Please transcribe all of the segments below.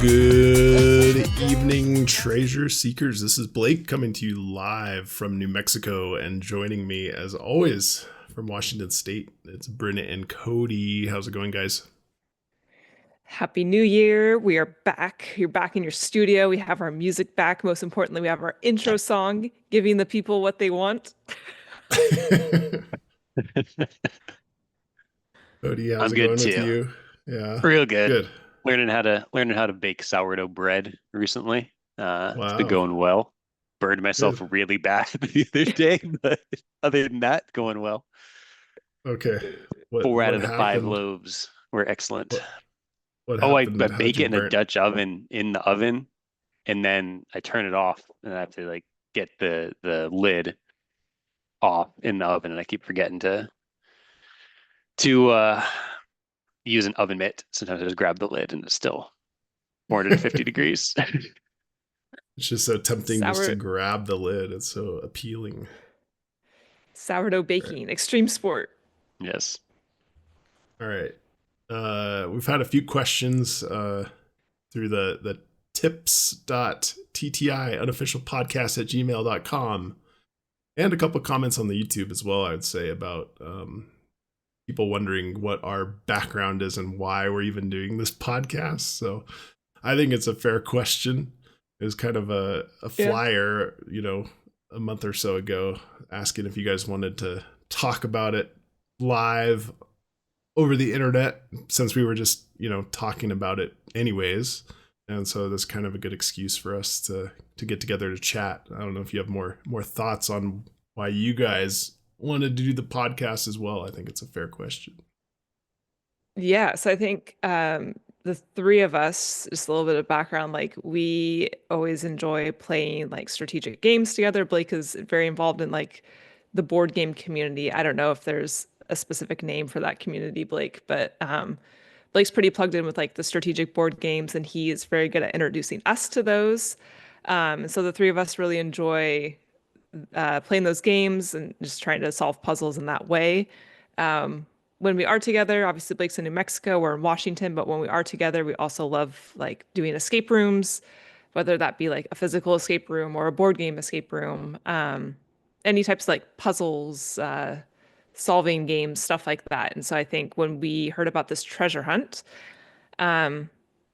Good evening, treasure seekers. This is Blake coming to you live from New Mexico, and joining me, as always, from Washington State, it's Brenna and Cody. How's it going, guys? Happy New Year. We are back. You're back in your studio. We have our music back. Most importantly, we have our intro song, giving the people what they want. Cody, how's I'm it good going with too. you? Yeah, Real good. good. Learning how to bake sourdough bread recently. It's been Wow, going well. Burned myself good. really bad the other day, but other than that, going well. Okay, what Four out what of the five happened? loaves were excellent. What what Oh, I happened? How'd bake you it in a burn? Dutch oven in the oven, and then I turn it off, and I have to like get the lid off in the oven, and I keep forgetting to use an oven mitt. Sometimes I just grab the lid, and it's still 450 degrees. It's just so tempting just to Sour grab the lid. It's so appealing. sourdough All right. baking, extreme sport. Yes. All right. We've had a few questions through the tips.ttiunofficialpodcast at gmail.com, and a couple comments on the YouTube as well, I would say, about people wondering what our background is and why we're even doing this podcast. So I think it's a fair question. It was kind of a Yeah. flyer, a month or so ago, asking if you guys wanted to talk about it live over the internet, since we were just talking about it anyways. And so that's kind of a good excuse for us to get together to chat. I don't know if you have more thoughts on why you guys wanted to do the podcast as well. I think it's a fair question. Yeah, so I think the three of us, just a little bit of background, like we always enjoy playing like strategic games together. Blake is very involved in like the board game community. I don't know if there's a specific name for that community, Blake, but Blake's pretty plugged in with like the strategic board games, and he is very good at introducing us to those. And so the three of us really enjoy playing those games and just trying to solve puzzles in that way. When we are together, obviously Blake's in New Mexico, we're in Washington, but when we are together, we also love like doing escape rooms, whether that be like a physical escape room or a board game escape room. Any types of like puzzles, solving games, stuff like that. And so I think when we heard about this treasure hunt,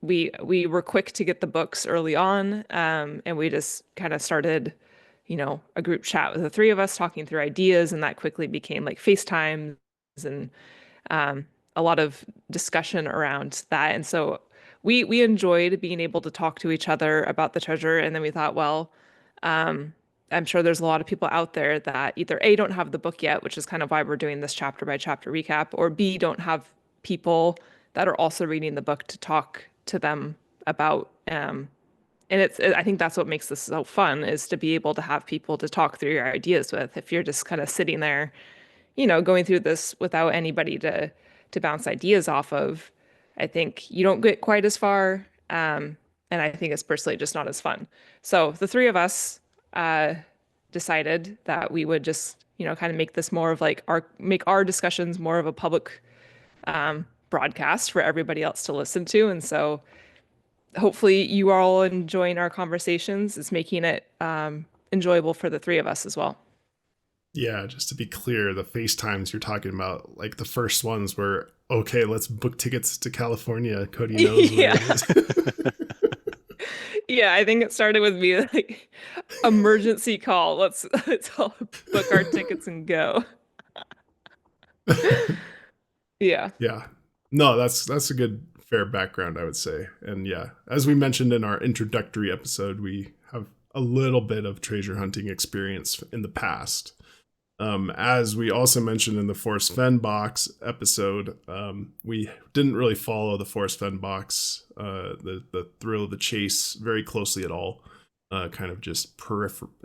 we were quick to get the books early on, and we just kind of started, a group chat with the three of us talking through ideas, and that quickly became like FaceTimes and a lot of discussion around that. And so we enjoyed being able to talk to each other about the treasure, and then we thought, well, I'm sure there's a lot of people out there that either A, don't have the book yet, which is kind of why we're doing this chapter by chapter recap, or B, don't have people that are also reading the book to talk to them about. And I think that's what makes this so fun, is to be able to have people to talk through your ideas with. If you're just kind of sitting there, going through this without anybody to bounce ideas off of, I think you don't get quite as far. And I think it's personally just not as fun. So the three of us uh, decided that we would just, kind of make this more of like make our discussions more of a public broadcast for everybody else to listen to. And so hopefully you are all enjoying our conversations. It's making it enjoyable for the three of us as well. Yeah, just to be clear, the FaceTimes you're talking about, like the first ones were, okay, let's book tickets to California. Cody knows what Yeah. it is. Yeah, I think it started with me like emergency call. Let's all book our tickets and go. Yeah. Yeah. No, that's a good fair background, I would say. And yeah, as we mentioned in our introductory episode, we have a little bit of treasure hunting experience in the past. As we also mentioned in the Forrest Fenn box episode, we didn't really follow the Forrest Fenn box, the thrill of the chase very closely at all. Kind of just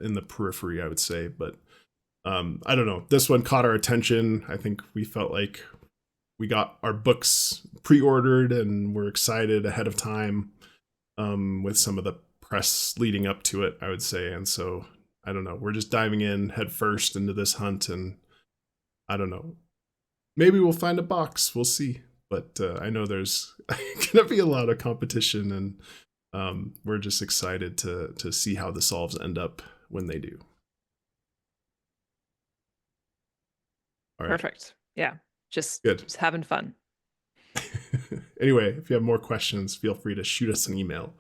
in the periphery, I would say. But I don't know. This one caught our attention. I think we felt like we got our books pre-ordered and we're excited ahead of time, with some of the press leading up to it, I would say. And so I don't know. We're just diving in head first into this hunt, and I don't know. Maybe we'll find a box. We'll see. But I know there's going to be a lot of competition, and we're just excited to see how the solves end up when they do. All right. Perfect. Yeah. Just Good. having fun. Anyway, if you have more questions, feel free to shoot us an email.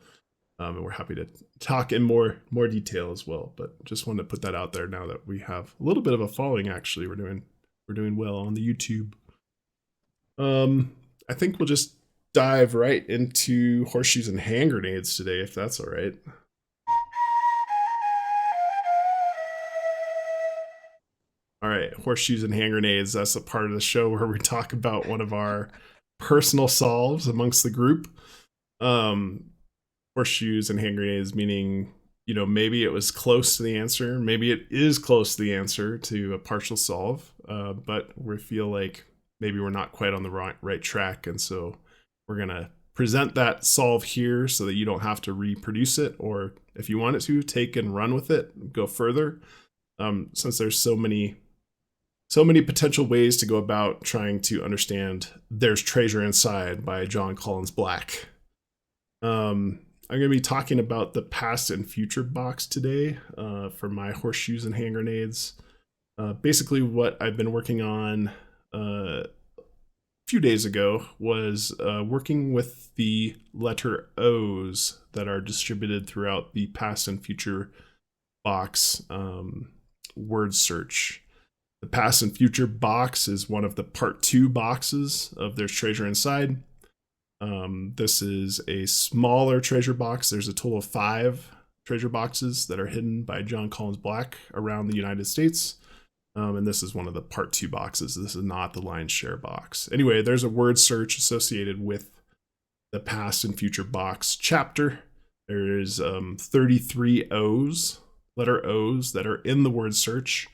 And we're happy to talk in more detail as well. But just wanted to put that out there now that we have a little bit of a following. Actually, we're doing well on the YouTube. I think we'll just dive right into horseshoes and hand grenades today, if that's all right. All right, horseshoes and hand grenades. That's a part of the show where we talk about one of our personal solves amongst the group. Horseshoes and hand grenades, meaning, maybe it was close to the answer. Maybe it is close to the answer to a partial solve, but we feel like maybe we're not quite on the right track. And so we're going to present that solve here so that you don't have to reproduce it. Or if you wanted to, take and run with it, go further. Since there's so many potential ways to go about trying to understand There's Treasure Inside by Jon Collins-Black. I'm going to be talking about the past and future box today for my horseshoes and hand grenades. Basically, what I've been working on a few days ago was working with the letter O's that are distributed throughout the past and future box word search. The past and future box is one of the part 2 boxes of There's Treasure Inside. This is a smaller treasure box. There's a total of 5 treasure boxes that are hidden by Jon Collins-Black around the United States. And this is one of the part 2 boxes. This is not the lion's share box. Anyway, there's a word search associated with the past and future box chapter. There's 33 letter O's that are in the word search.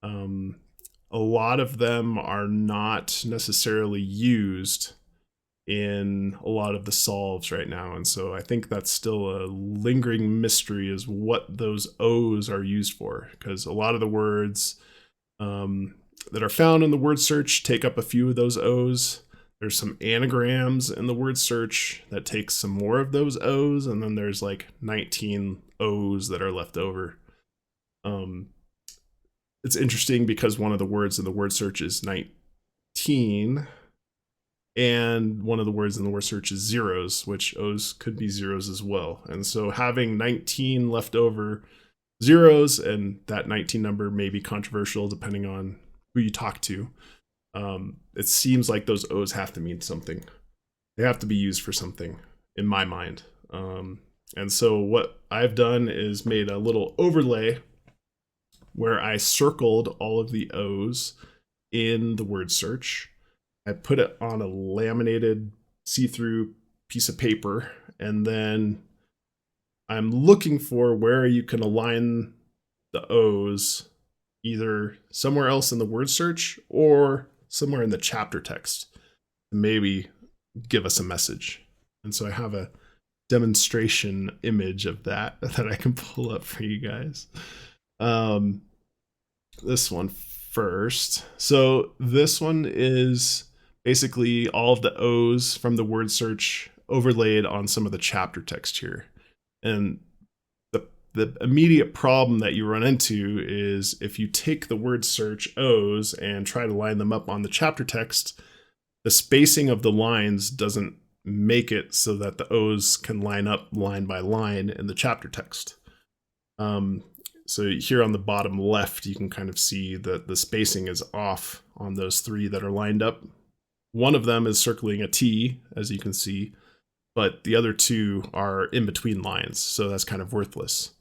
A lot of them are not necessarily used in a lot of the solves right now. And so I think that's still a lingering mystery is what those O's are used for, because a lot of the words that are found in the word search take up a few of those O's. There's some anagrams in the word search that take some more of those O's, and then there's like 19 O's that are left over. It's interesting because one of the words in the word search is 19, and one of the words in the word search is zeros, which O's could be zeros as well. And so having 19 leftover zeros, and that 19 number may be controversial depending on who you talk to, it seems like those O's have to mean something. They have to be used for something, in my mind. And so what I've done is made a little overlay where I circled all of the O's in the word search. I put it on a laminated see-through piece of paper, and then I'm looking for where you can align the O's either somewhere else in the word search or somewhere in the chapter text to maybe give us a message. And so I have a demonstration image of that I can pull up for you guys. This one first. So this one is basically all of the O's from the word search overlaid on some of the chapter text here. And the immediate problem that you run into is if you take the word search O's and try to line them up on the chapter text, the spacing of the lines doesn't make it so that the O's can line up line by line in the chapter text. So here on the bottom left, you can kind of see that the spacing is off on those 3 that are lined up. One of them is circling a T, as you can see, but the other 2 are in between lines, so that's kind of worthless.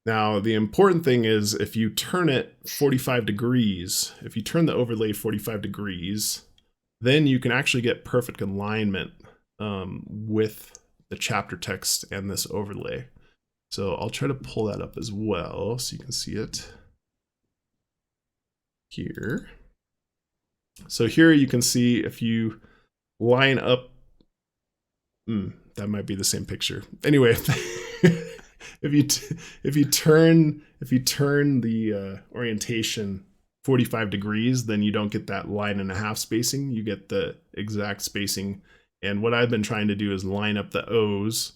Now, the important thing is if you turn it 45 degrees, if you turn the overlay 45 degrees, then you can actually get perfect alignment with the chapter text and this overlay. So I'll try to pull that up as well so you can see it here. So here you can see if you line up, that might be the same picture. Anyway, if you turn the orientation 45 degrees, then you don't get that 1.5 spacing. You get the exact spacing. And what I've been trying to do is line up the O's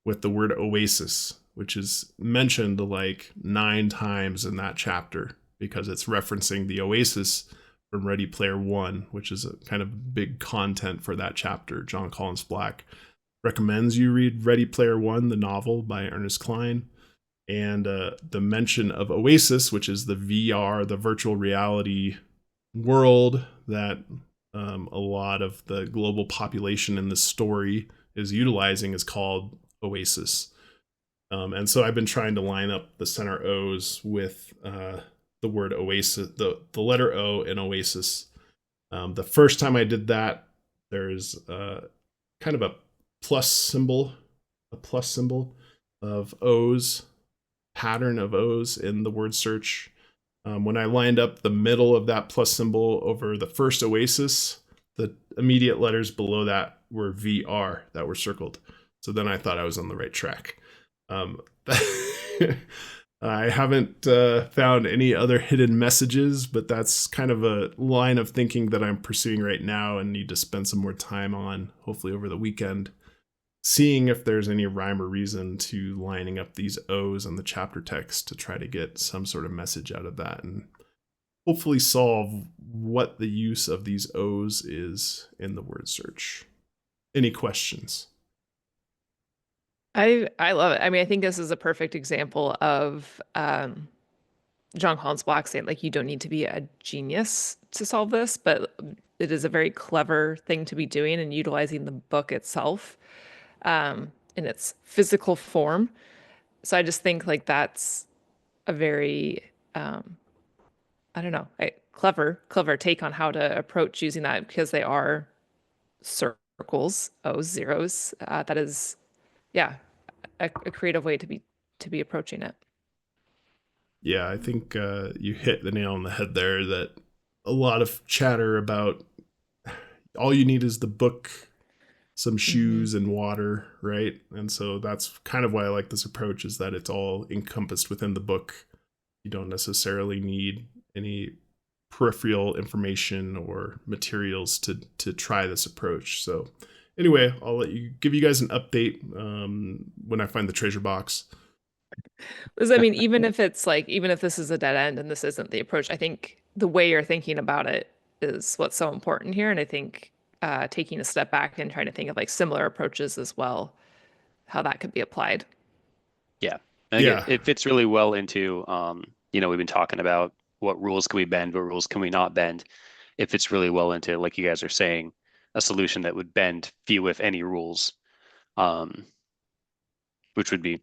with the word oasis, which is mentioned like 9 times in that chapter because it's referencing the oasis from Ready Player One, which is a kind of big content for that chapter. Jon Collins-Black recommends you read Ready Player One, the novel by Ernest Cline. And the mention of Oasis, which is the VR, the virtual reality world that a lot of the global population in this story is utilizing, is called Oasis. And so I've been trying to line up the center O's with the word Oasis, the letter O in Oasis. The first time I did that, there's kind of a plus symbol of O's, pattern of O's in the word search. When I lined up the middle of that plus symbol over the first Oasis, the immediate letters below that were VR that were circled. So then I thought I was on the right track. I haven't found any other hidden messages, but that's kind of a line of thinking that I'm pursuing right now and need to spend some more time on, hopefully over the weekend, seeing if there's any rhyme or reason to lining up these O's in the chapter text to try to get some sort of message out of that and hopefully solve what the use of these O's is in the word search. Any questions? I love it. I mean, I think this is a perfect example of Jon Collins-Black saying, like, you don't need to be a genius to solve this, but it is a very clever thing to be doing and utilizing the book itself in its physical form. So I just think like that's a very, I don't know, clever take on how to approach using that, because they are circles, O's, zeros. That is, yeah, a creative way to be approaching it. Yeah, I think you hit the nail on the head there, that a lot of chatter about all you need is the book, some shoes, and water, right? And so that's kind of why I like this approach, is that it's all encompassed within the book. You don't necessarily need any peripheral information or materials to try this approach. So anyway, I'll give you guys an update when I find the treasure box. Because I mean, even if it's like, even if this is a dead end and this isn't the approach, I think the way you're thinking about it is what's so important here. And I think taking a step back and trying to think of like similar approaches as well, how that could be applied. Yeah. And again, it fits really well into, we've been talking about what rules can we bend, what rules can we not bend. It fits really well into, like you guys are saying, a solution that would bend few, if any, rules, which would be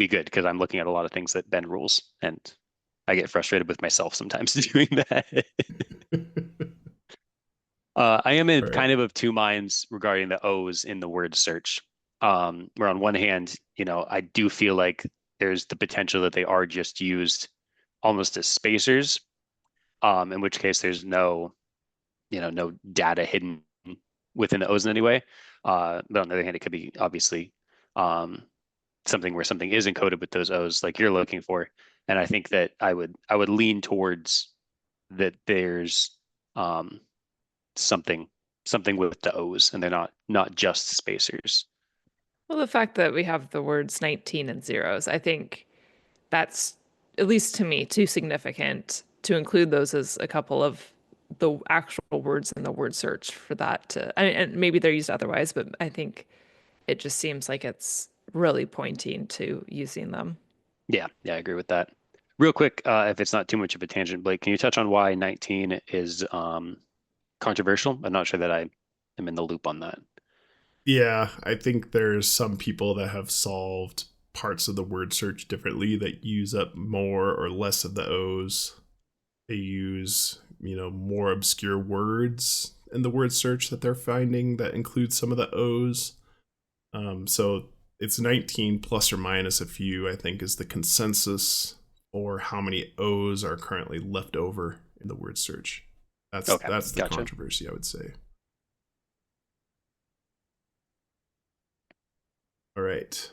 good, because I'm looking at a lot of things that bend rules, and I get frustrated with myself sometimes doing that. I am in kind of two minds regarding the O's in the word search. Where on one hand, I do feel like there's the potential that they are just used almost as spacers, in which case there's no data hidden within the O's in any way. But on the other hand, it could be obviously something where something is encoded with those O's like you're looking for. And I think that I would lean towards that there's something with the O's, and they're not just spacers. Well, the fact that we have the words 19 and zeros, I think that's, at least to me, too significant to include those as a couple of the actual words in the word search for that to, I mean, and maybe they're used otherwise, but I think it just seems like it's really pointing to using them. Yeah, I agree with that. Real quick, if it's not too much of a tangent, Blake, can you touch on why 19 is controversial? I'm not sure that I am in the loop on that. Yeah, I think there's some people that have solved parts of the word search differently, that use up more or less of the O's. They use, more obscure words in the word search that they're finding that include some of the O's. So it's 19 plus or minus a few, I think, is the consensus, or how many O's are currently left over in the word search. That's the controversy, I would say. All right.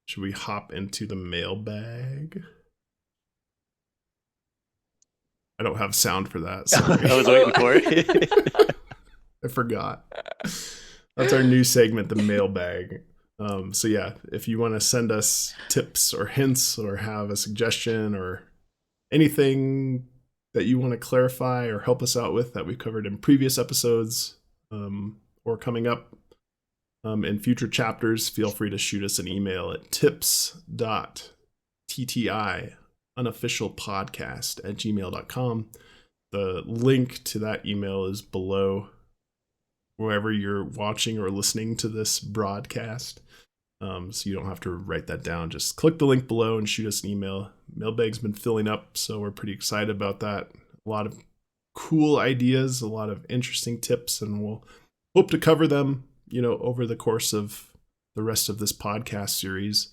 Should we hop into the mailbag? I don't have sound for that. Sorry. I was waiting for it. I forgot. That's our new segment, the mailbag. So yeah, if you want to send us tips or hints or have a suggestion or anything that you want to clarify or help us out with that we covered in previous episodes, or coming up in future chapters, feel free to shoot us an email at tips.ttiunofficialpodcast@gmail.com. The link to that email is below wherever you're watching or listening to this broadcast. So you don't have to write that down. Just click the link below and shoot us an email. Mailbag's been filling up, so we're pretty excited about that. A lot of cool ideas, a lot of interesting tips, and we'll hope to cover them, over the course of the rest of this podcast series,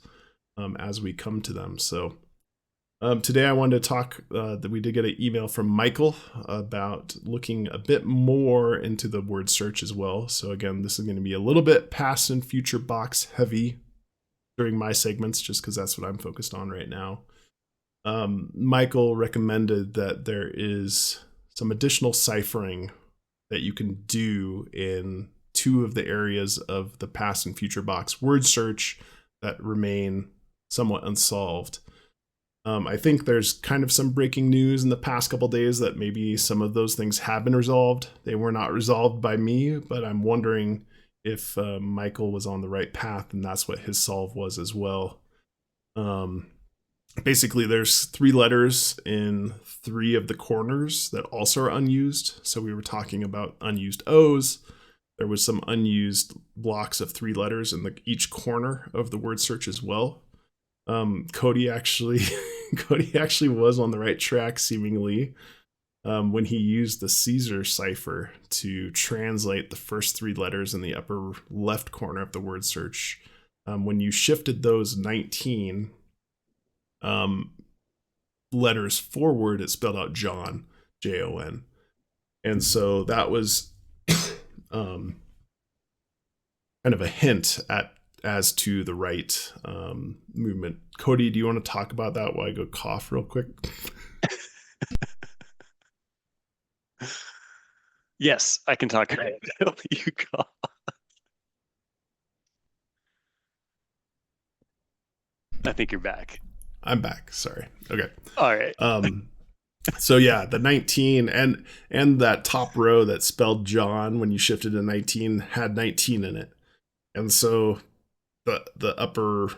as we come to them. So today I wanted to talk that we did get an email from Michael about looking a bit more into the word search as well. So again, this is going to be a little bit past and future box heavy during my segments, just because that's what I'm focused on right now. Michael recommended that there is some additional ciphering that you can do in two of the areas of the past and future box word search that remain somewhat unsolved. I think there's kind of some breaking news in the past couple days that maybe some of those things have been resolved. They were not resolved by me, but I'm wondering if Michael was on the right path and that's what his solve was as well. Basically, there's 3 letters in 3 of the corners that also are unused. So we were talking about unused O's. There was some unused blocks of 3 letters in each corner of the word search as well. Cody actually was on the right track seemingly when he used the Caesar cipher to translate the first 3 letters in the upper left corner of the word search. When you shifted those 19 letters forward, it spelled out Jon, Jon. And so that was kind of a hint as to the right movement. Cody, do you want to talk about that while I go cough real quick? Yes, I can talk. You go. I think you're back. I'm back. Sorry. Okay. All right. So yeah, the 19 and that top row that spelled Jon when you shifted to 19 had 19 in it. And so the upper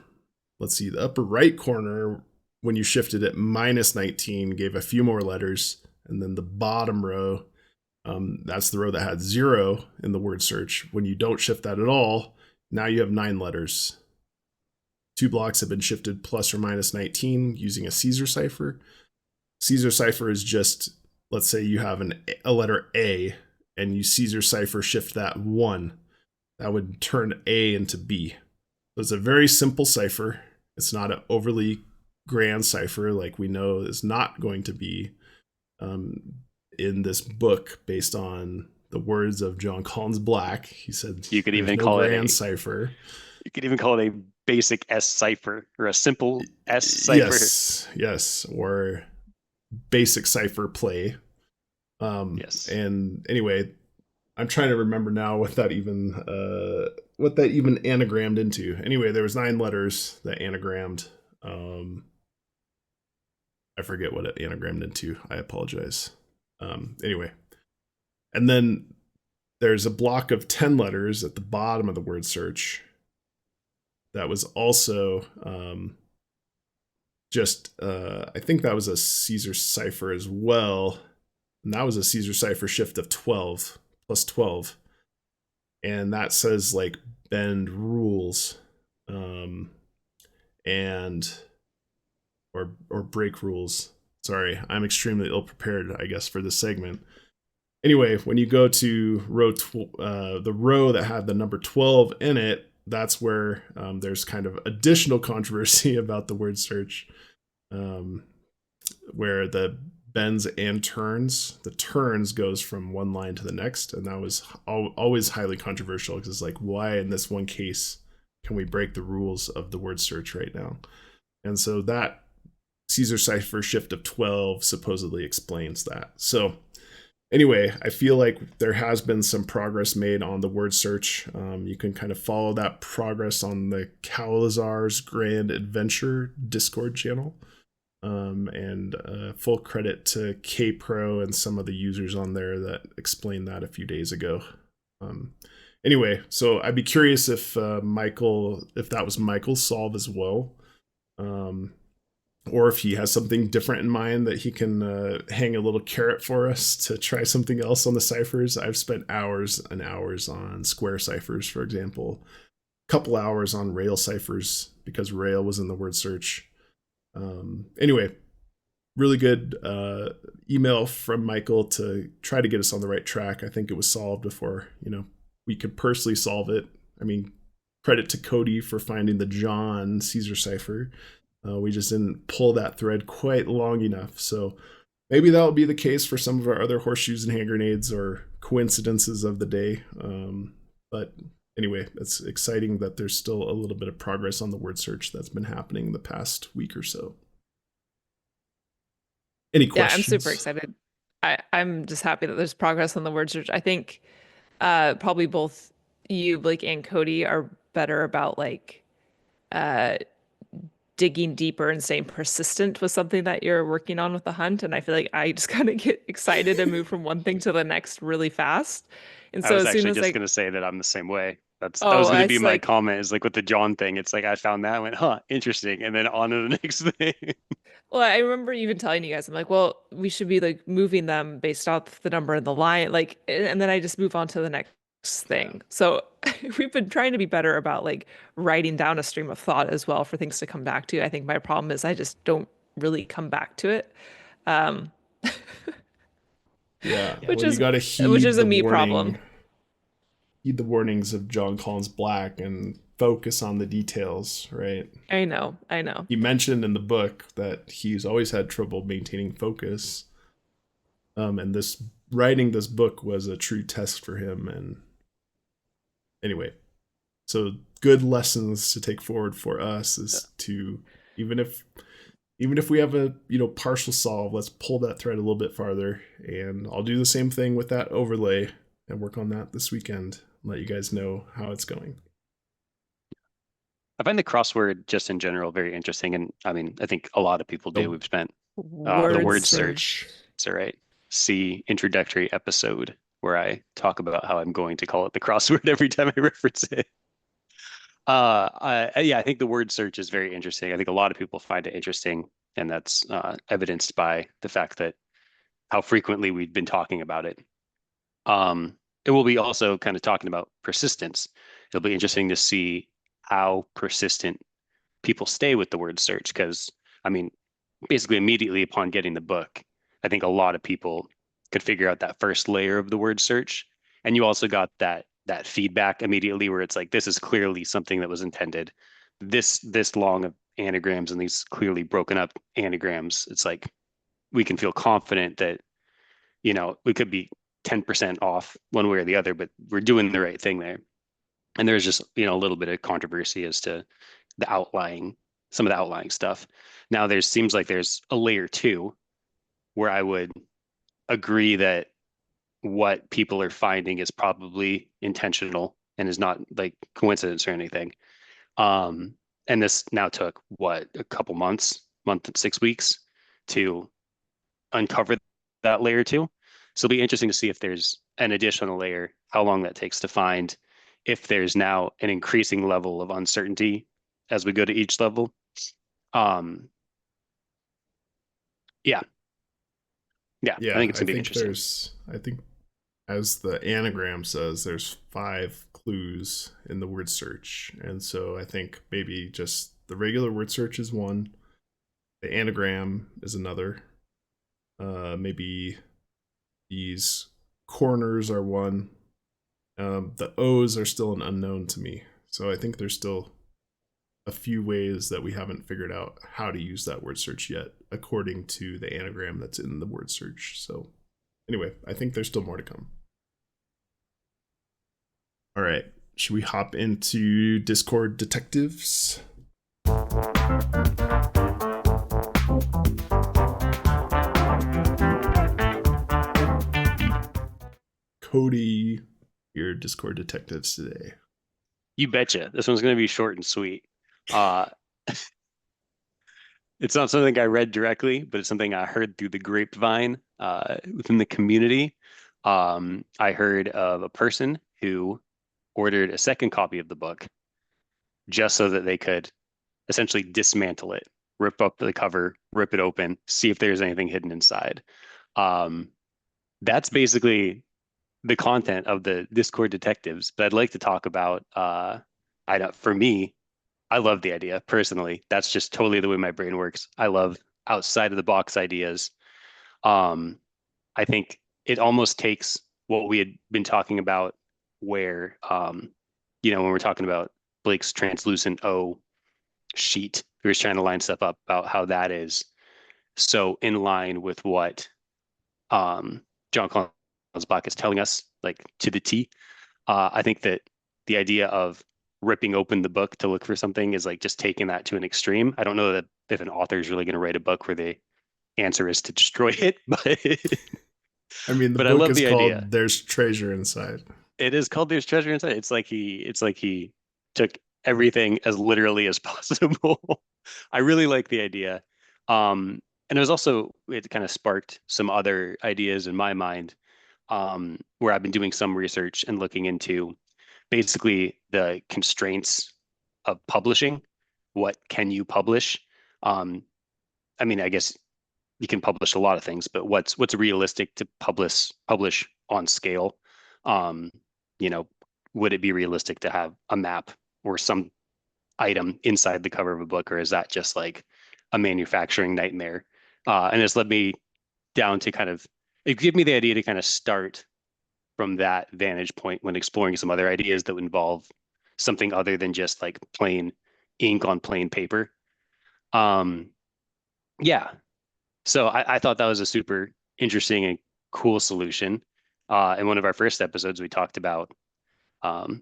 right corner when you shifted it minus 19 gave a few more letters, and then the bottom row, that's the row that had 0 in the word search. When you don't shift that at all, now you have 9 letters. 2 blocks have been shifted plus or minus 19 using a Caesar cipher. Caesar cipher is just, let's say you have a letter A and you Caesar cipher shift that 1. That would turn A into B. So it's a very simple cipher. It's not an overly grand cipher like we know is not going to be in this book based on the words of Jon Collins-Black. He said you could even call it a cipher. You could even call it a basic S cipher or a simple S cipher. Yes, or basic cipher play. Yes. And anyway, I'm trying to remember now what that even anagrammed into. Anyway, there was 9 letters that anagrammed. I forget what it anagrammed into. I apologize. Anyway, and then there's a block of 10 letters at the bottom of the word search that was also I think that was a Caesar cipher as well. And that was a Caesar cipher shift of 12 plus 12. And that says like bend rules and or break rules. Sorry, I'm extremely ill prepared, I guess, for this segment. Anyway, when you go to the row that had the number 12 in it, that's where there's kind of additional controversy about the word search, where the bends and turns, the turns goes from one line to the next, and that was always highly controversial because it's like, why in this one case can we break the rules of the word search right now? And so that Caesar cipher shift of 12 supposedly explains that. So anyway, I feel like there has been some progress made on the word search. You can kind of follow that progress on the Calazar's Grand Adventure Discord channel. And full credit to K-Pro and some of the users on there that explained that a few days ago. Anyway, so I'd be curious if that was Michael's solve as well. Or if he has something different in mind that he can hang a little carrot for us to try something else on the ciphers. I've spent hours and hours on square ciphers, for example. A couple hours on rail ciphers because rail was in the word search. Anyway, really good email from Michael to try to get us on the right track. I think it was solved before, we could personally solve it. I mean, credit to Cody for finding the John Caesar cipher. We just didn't pull that thread quite long enough. So maybe that'll be the case for some of our other horseshoes and hand grenades or coincidences of the day. But anyway, it's exciting that there's still a little bit of progress on the word search that's been happening the past week or so. Any questions? Yeah, I'm super excited. I'm just happy that there's progress on the word search. I think probably both you, Blake, and Cody are better about digging deeper and staying persistent with something that you're working on with the hunt. And I feel like I just kind of get excited and move from one thing to the next really fast. And so I was as soon actually as just going to say that I'm the same way. That was going to be my comment, is like with the John thing. It's like I found that, I went, interesting. And then on to the next thing. Well, I remember even telling you guys, I'm like, well, we should be like moving them based off the number in the line. Like, and then I just move on to the next thing. Yeah. So we've been trying to be better about like writing down a stream of thought as well for things to come back to. I think my problem is I just don't really come back to it. Yeah, which you got to heed which is a me warning, problem. Heed the warnings of Jon Collins-Black and focus on the details, right? I know. He mentioned in the book that he's always had trouble maintaining focus. And writing this book was a true test for him. And anyway, so good lessons to take forward for us is to, even if we have a partial solve, let's pull that thread a little bit farther. And I'll do the same thing with that overlay and work on that this weekend. Let you guys know how it's going. I find the crossword just in general very interesting. And I mean, I think a lot of people do. We've spent the word search. It's all right. See introductory episode where I talk about how I'm going to call it the crossword every time I reference it. I think the word search is very interesting. I think a lot of people find it interesting, and that's evidenced by the fact that how frequently we've been talking about it. It will be also kind of talking about persistence. It'll be interesting to see how persistent people stay with the word search, because I mean, basically immediately upon getting the book, I think a lot of people could figure out that first layer of the word search. And you also got that feedback immediately where it's like, this is clearly something that was intended. This long of anagrams and these clearly broken up anagrams, it's like we can feel confident that, we could be 10% off one way or the other, but we're doing the right thing there. And there's just, a little bit of controversy as to some of the outlying stuff. Now seems like there's a layer 2 where I would agree that what people are finding is probably intentional and is not like coincidence or anything. And this now took a couple month and 6 weeks to uncover that layer 2. So it'll be interesting to see if there's an additional layer, how long that takes to find, if there's now an increasing level of uncertainty as we go to each level. Yeah, I think it's gonna be interesting. I think, as the anagram says, there's 5 clues in the word search. And so I think maybe just the regular word search is one. The anagram is another. Maybe these corners are one. The O's are still an unknown to me. So I think there's still a few ways that we haven't figured out how to use that word search yet, according to the anagram that's in the word search. So anyway, I think there's still more to come. All right, should we hop into Discord detectives? Cody, your Discord detectives today? You betcha. This one's going to be short and sweet. Uh, it's not something I read directly, but it's something I heard through the grapevine within the community. I heard of a person who ordered a second copy of the book just so that they could essentially dismantle it, rip up the cover, rip it open, see if there's anything hidden inside. Um, that's basically the content of the Discord detectives. But I'd like to talk about I don't for me, I love the idea personally. That's just totally the way my brain works. I love outside of the box ideas. Um, I think it almost takes what we had been talking about where when we're talking about Blake's translucent O sheet, we were trying to line stuff up about how that is so in line with what Jon Collins-Black is telling us, like to the T. I think that the idea of ripping open the book to look for something is like just taking that to an extreme. I don't know that if an author is really going to write a book where the answer is to destroy it, but I mean, the but I book love is the idea. called "There's Treasure Inside." It is called There's Treasure Inside. It's like he took everything as literally as possible. I really like the idea. And it kind of sparked some other ideas in my mind, where I've been doing some research and looking into basically the constraints of publishing. What can you publish? Um, I mean, I guess you can publish a lot of things, but what's realistic to publish on scale? Um, you know, would it be realistic to have a map or some item inside the cover of a book, or is that just like a manufacturing nightmare? And it's led me down to it gave me the idea to kind of start from that vantage point when exploring some other ideas that would involve something other than just like plain ink on plain paper. Um, yeah, so I thought that was a super interesting and cool solution. In one of our first episodes, we talked about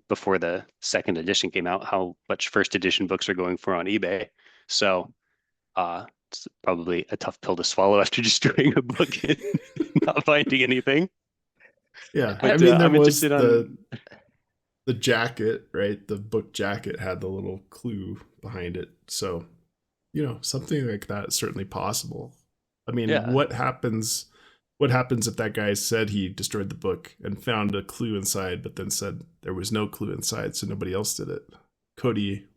before the second edition came out, how much first edition books are going for on eBay. So it's probably a tough pill to swallow after destroying a book and not finding anything. Yeah, I But mean, there I'm was interested on, the jacket, right? The book jacket had the little clue behind it, so something like that is certainly possible. I mean, yeah, what happens if that guy said he destroyed the book and found a clue inside, but then said there was no clue inside, so nobody else did it? Cody,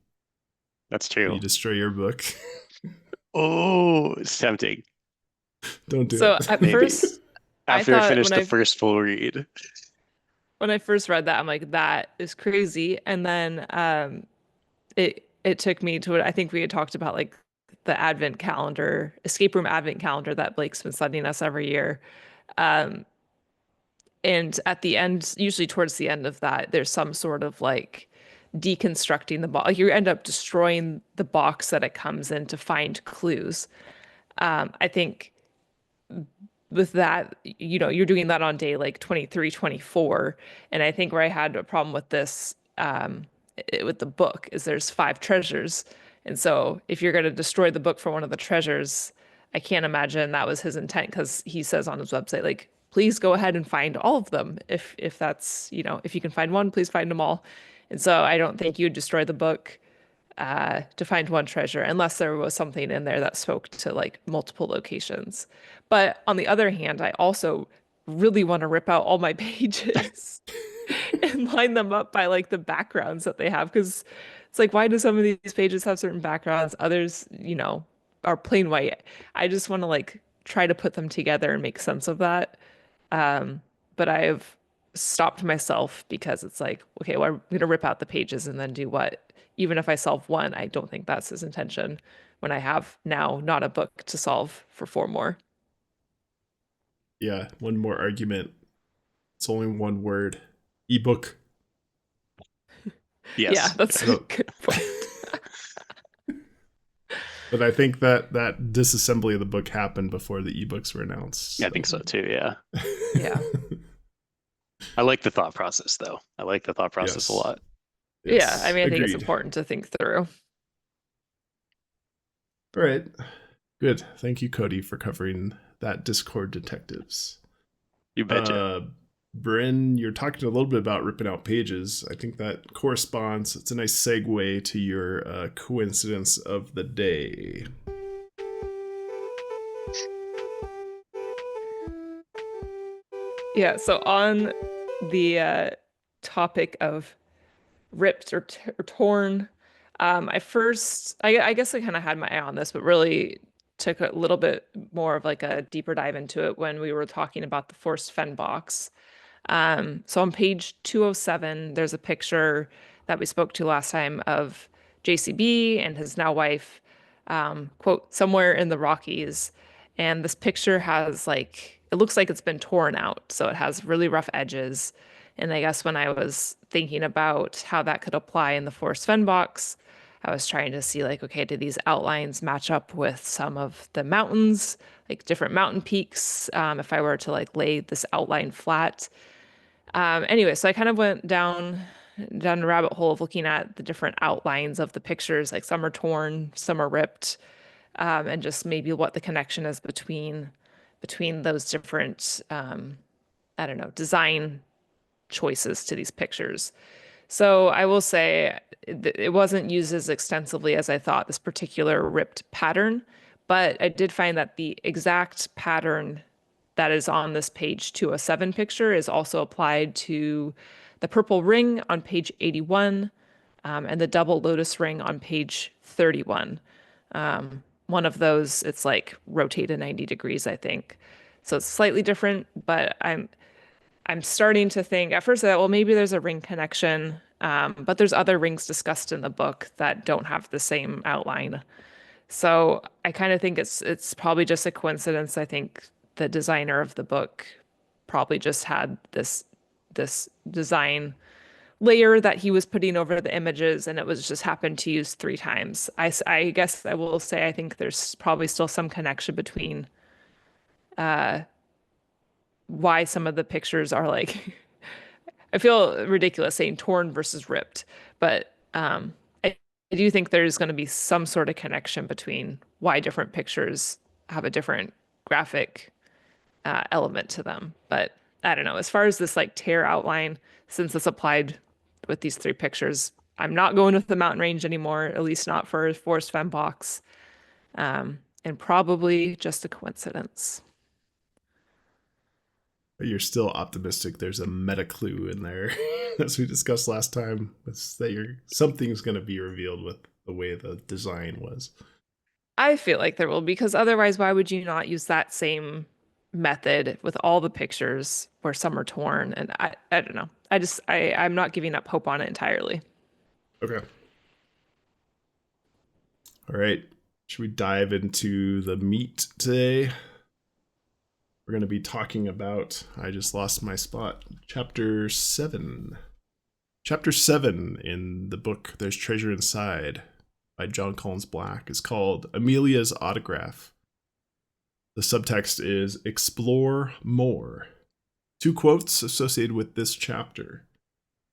that's will true. you destroy your book? Oh, it's tempting. Don't do So it. at Maybe first, I after I thought finish the first full read. when I first read that, I'm like, that is crazy. And then it took me to what I think we had talked about, like the advent calendar, escape room advent calendar that Blake's been sending us every year. And at the end, usually towards the end of that, there's some sort of like deconstructing the box. Like you end up destroying the box that it comes in to find clues. I think with that, you're doing that on day like 23, 24. And I think where I had a problem with this, with the book, is there's 5 treasures. And so if you're going to destroy the book for one of the treasures, I can't imagine that was his intent, because he says on his website, like, please go ahead and find all of them. If that's, if you can find one, please find them all. And so I don't think you'd destroy the book to find one treasure unless there was something in there that spoke to like multiple locations. But on the other hand, I also really want to rip out all my pages and line them up by like the backgrounds that they have, because it's like, why do some of these pages have certain backgrounds, others, are plain white? I just want to like try to put them together and make sense of that. But I've stopped myself because it's like, okay, well, I'm gonna rip out the pages and then do what? Even if I solve one, I don't think that's his intention when I have now not a book to solve for 4 more. Yeah, one more argument. It's only one word. Ebook. Yeah, Yes, that's I a don't good point. but I think that disassembly of the book happened before the ebooks were announced. I So. think so too. Yeah. Yeah. I like the thought process though. I like the thought process a Yes. lot. Yeah, I Yes. mean, I think it's Agreed. important to think through. All right. Good. Thank you, Cody, for covering that Discord detectives. You betcha. Uh Bryn, you're talking a little bit about ripping out pages. I think that corresponds. It's a nice segue to your coincidence of the day. Yeah, so on the topic of ripped or torn, I guess I kind of had my eye on this, but really took a little bit more of like a deeper dive into it when we were talking about the Forrest Fenn box. So on page 207, there's a picture that we spoke to last time of JCB and his now wife, quote, somewhere in the Rockies. And this picture has like, it looks like it's been torn out. So it has really rough edges. And I guess when I was thinking about how that could apply in the Forrest Fenn box, I was trying to see like, okay, do these outlines match up with some of the mountains, like different mountain peaks? If I were to like lay this outline flat. Anyway, so I kind of went down a rabbit hole of looking at the different outlines of the pictures. Like some are torn, some are ripped, and just maybe what the connection is between those different I don't know, design choices to these pictures. So I will say it wasn't used as extensively as I thought, this particular ripped pattern, but I did find that the exact pattern that is on this page 207 picture is also applied to the purple ring on page 81, and the double lotus ring on page 31. One of those, it's like rotated 90 degrees, I think. So it's slightly different, but I'm starting to think at first that, well, maybe there's a ring connection, but there's other rings discussed in the book that don't have the same outline. So I kind of think it's probably just a coincidence. I think the designer of the book probably just had this design layer that he was putting over the images, and it was just happened to use three times. I guess I will say I think there's probably still some connection between why some of the pictures are like I feel ridiculous saying torn versus ripped, but I do think there's going to be some sort of connection between why different pictures have a different graphic element to them. But I don't know. As far as this like tear outline, since it's applied with these three pictures, I'm not going with the mountain range anymore, at least not for Forrest Fenn box, and probably just a coincidence. But you're still optimistic there's a meta clue in there, as we discussed last time. It's that something's going to be revealed with the way the design was. I feel like there will, because otherwise, why would you not use that same method with all the pictures where some are torn? And I don't know. I'm not giving up hope on it entirely. Okay. All right. Should we dive into the meat today? We're going to be talking about, I just lost my spot, chapter 7. Chapter 7 in the book There's Treasure Inside by Jon Collins-Black is called Amelia's Autograph. The subtext is Explore More. 2 quotes associated with this chapter.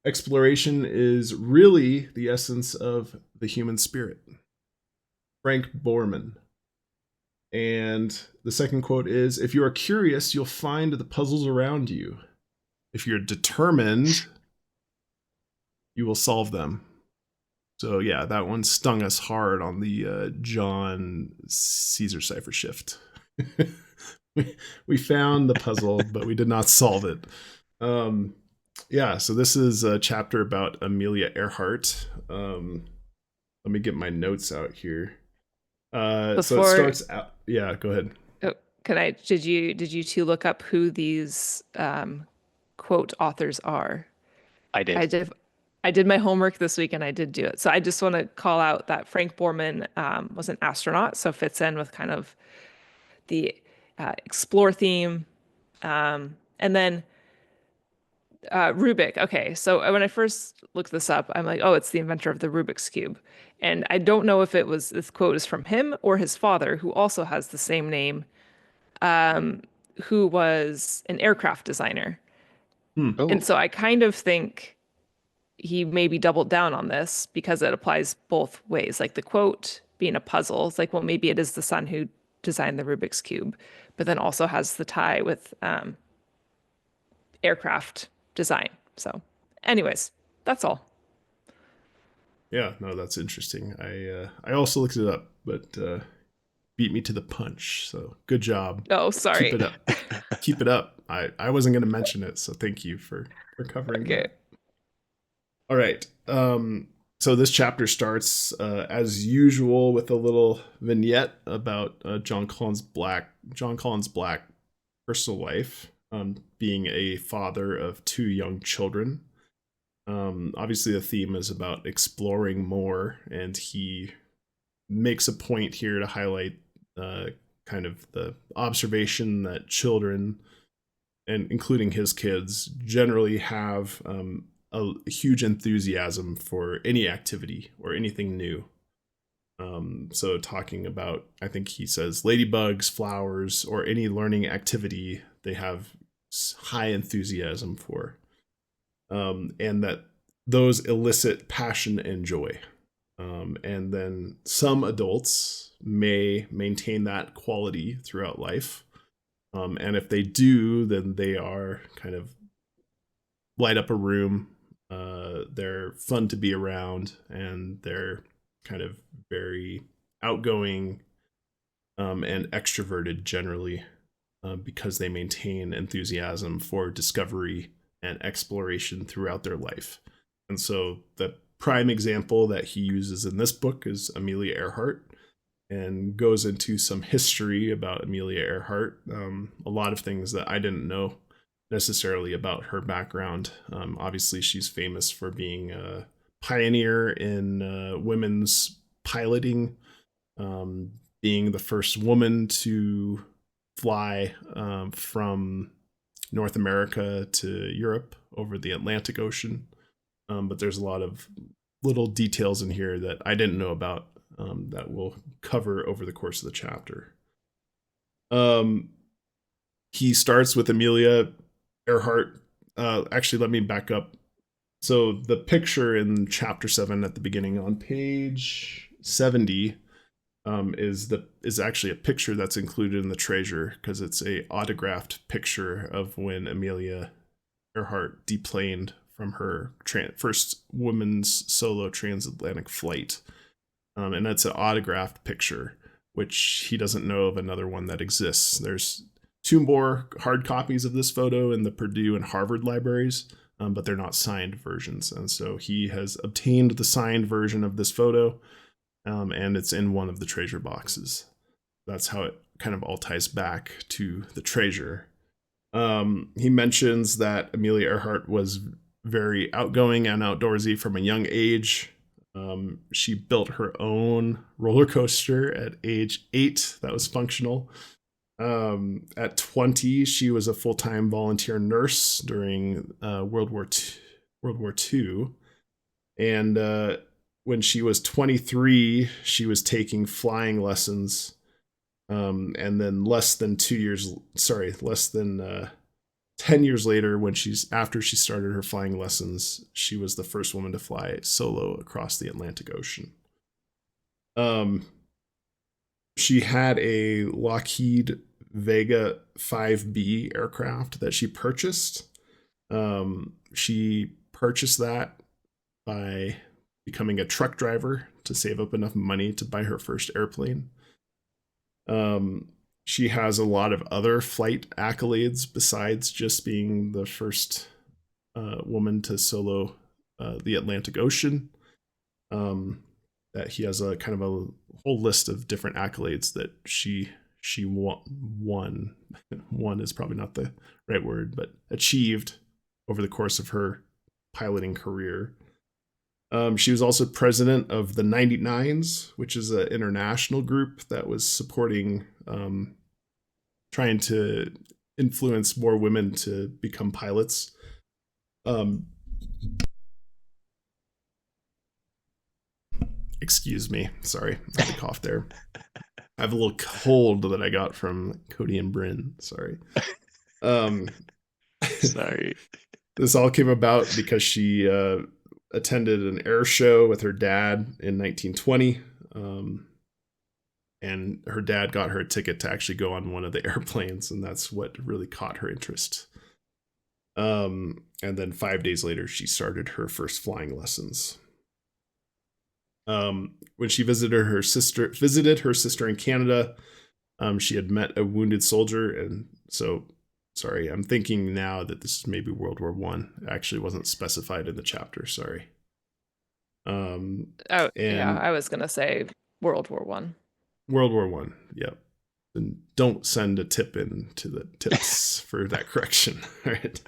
Exploration is really the essence of the human spirit. Frank Borman. And the second quote is, if you are curious, you'll find the puzzles around you. If you're determined, you will solve them. So yeah, that one stung us hard on the John Caesar cipher shift. we found the puzzle, but we did not solve it. Yeah, so this is a chapter about Amelia Earhart. Let me get my notes out here. So it starts out. Yeah, go ahead. Oh, did you two look up who these quote authors are? I did. I did my homework this week and I did do it. So I just want to call out that Frank Borman was an astronaut, so fits in with kind of the explore theme. And then Rubik. Okay, so when I first looked this up, I'm like, oh, it's the inventor of the Rubik's Cube. And I don't know if this quote is from him or his father, who also has the same name, who was an aircraft designer. Oh, And so I kind of think he maybe doubled down on this because it applies both ways. Like the quote being a puzzle, it's like, well, maybe it is the son who designed the Rubik's Cube, but then also has the tie with aircraft design. So anyways, that's all. Yeah, no, that's interesting. I also looked it up, but beat me to the punch. So good job. Oh, sorry. Keep it up. Keep it up. I wasn't going to mention it, so thank you for covering Okay. that. All right. So this chapter starts as usual with a little vignette about Jon Collins-Black personal life, being a father of 2 young children. Obviously, the theme is about exploring more, and he makes a point here to highlight kind of the observation that children, and including his kids, generally have a huge enthusiasm for any activity or anything new. So talking about, I think he says, ladybugs, flowers, or any learning activity they have high enthusiasm for. And that those elicit passion and joy. And then some adults may maintain that quality throughout life. And if they do, then they are kind of light up a room. They're fun to be around, and they're kind of very outgoing and extroverted generally, because they maintain enthusiasm for discovery and exploration throughout their life. And so the prime example that he uses in this book is Amelia Earhart, and goes into some history about Amelia Earhart. A lot of things that I didn't know necessarily about her background. Obviously, she's famous for being a pioneer in women's piloting, being the first woman to fly from North America to Europe over the Atlantic Ocean. But there's a lot of little details in here that I didn't know about, that we'll cover over the course of the chapter. He starts with Amelia Earhart. Actually, let me back up. So the picture in chapter 7 at the beginning on page 70 is actually a picture that's included in the treasure, because it's a autographed picture of when Amelia Earhart deplaned from her first women's solo transatlantic flight. And that's an autographed picture, which he doesn't know of another one that exists. There's 2 more hard copies of this photo in the Purdue and Harvard libraries, but they're not signed versions. And so he has obtained the signed version of this photo, and it's in one of the treasure boxes. That's how it kind of all ties back to the treasure. He mentions that Amelia Earhart was very outgoing and outdoorsy from a young age. She built her own roller coaster at age 8 that was functional. At 20, she was a full-time volunteer nurse during World War II. And when she was 23, she was taking flying lessons. And then less than 10 years later, after she started her flying lessons, she was the first woman to fly solo across the Atlantic Ocean. She had a Lockheed Vega 5B aircraft that she purchased. She purchased that by becoming a truck driver to save up enough money to buy her first airplane. She has a lot of other flight accolades besides just being the first woman to solo the Atlantic Ocean. That he has a kind of a whole list of different accolades that she won. Won is probably not the right word, but achieved over the course of her piloting career. She was also president of the 99s, which is an international group that was supporting, trying to influence more women to become pilots. Excuse me. Sorry, I had a cough there. I have a little cold that I got from Cody and Bryn. Sorry. Sorry. This all came about because she attended an air show with her dad in 1920. And her dad got her a ticket to actually go on one of the airplanes, and that's what really caught her interest. And then 5 days later, she started her first flying lessons. When she visited her sister in Canada, she had met a wounded soldier, and so sorry, I'm thinking now that this is maybe World War One. It actually wasn't specified in the chapter. Sorry. Oh yeah, And I was gonna say World War One. World War One. Yep. And don't send a tip in to the tips for that correction. All right.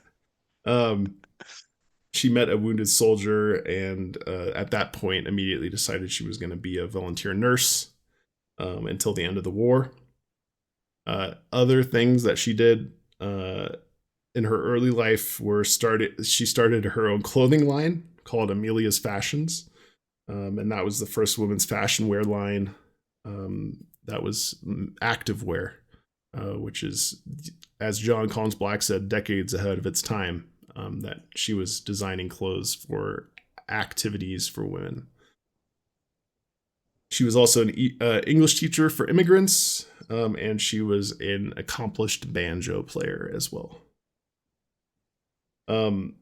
She met a wounded soldier, and at that point, immediately decided she was going to be a volunteer nurse until the end of the war. Other things that she did in her early life she started her own clothing line called Amelia's Fashions, and that was the first women's fashion wear line that was active wear, which is, as Jon Collins-Black said, decades ahead of its time. That she was designing clothes for activities for women. She was also an English teacher for immigrants, and she was an accomplished banjo player as well. Kind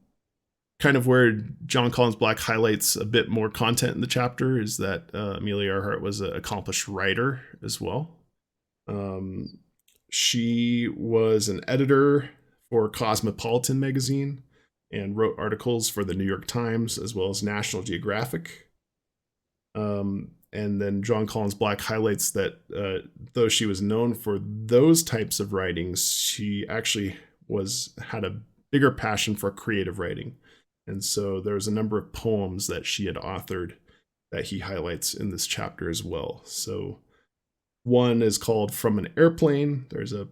of where Jon Collins-Black highlights a bit more content in the chapter is that Amelia Earhart was an accomplished writer as well. She was an editor for Cosmopolitan magazine and wrote articles for the New York Times as well as National Geographic. And then Jon Collins-Black highlights that though she was known for those types of writings, she actually had a bigger passion for creative writing. And so there's a number of poems that she had authored that he highlights in this chapter as well. So one is called From an Airplane. There's a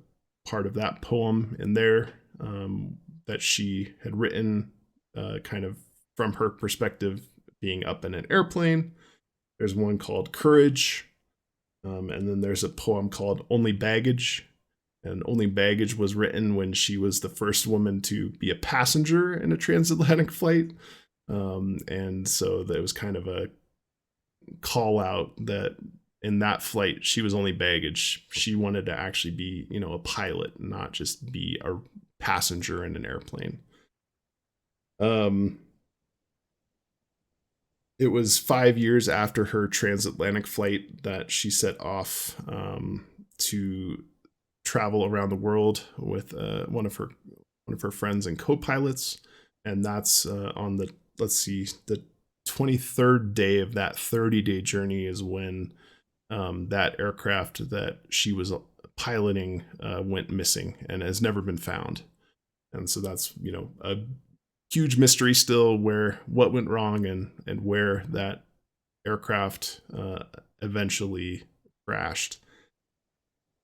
part of that poem in there that she had written kind of from her perspective being up in an airplane. There's one called Courage. And then there's a poem called Only Baggage. And Only Baggage was written when she was the first woman to be a passenger in a transatlantic flight. And so there was kind of a call out that in that flight, she was only baggage. She wanted to actually be, a pilot, not just be a passenger in an airplane. It was 5 years after her transatlantic flight that she set off to travel around the world with one of her friends and co-pilots, and that's on the 23rd day of that 30-day journey is when that aircraft that she was piloting went missing and has never been found. And so that's a huge mystery still, where what went wrong and where that aircraft eventually crashed.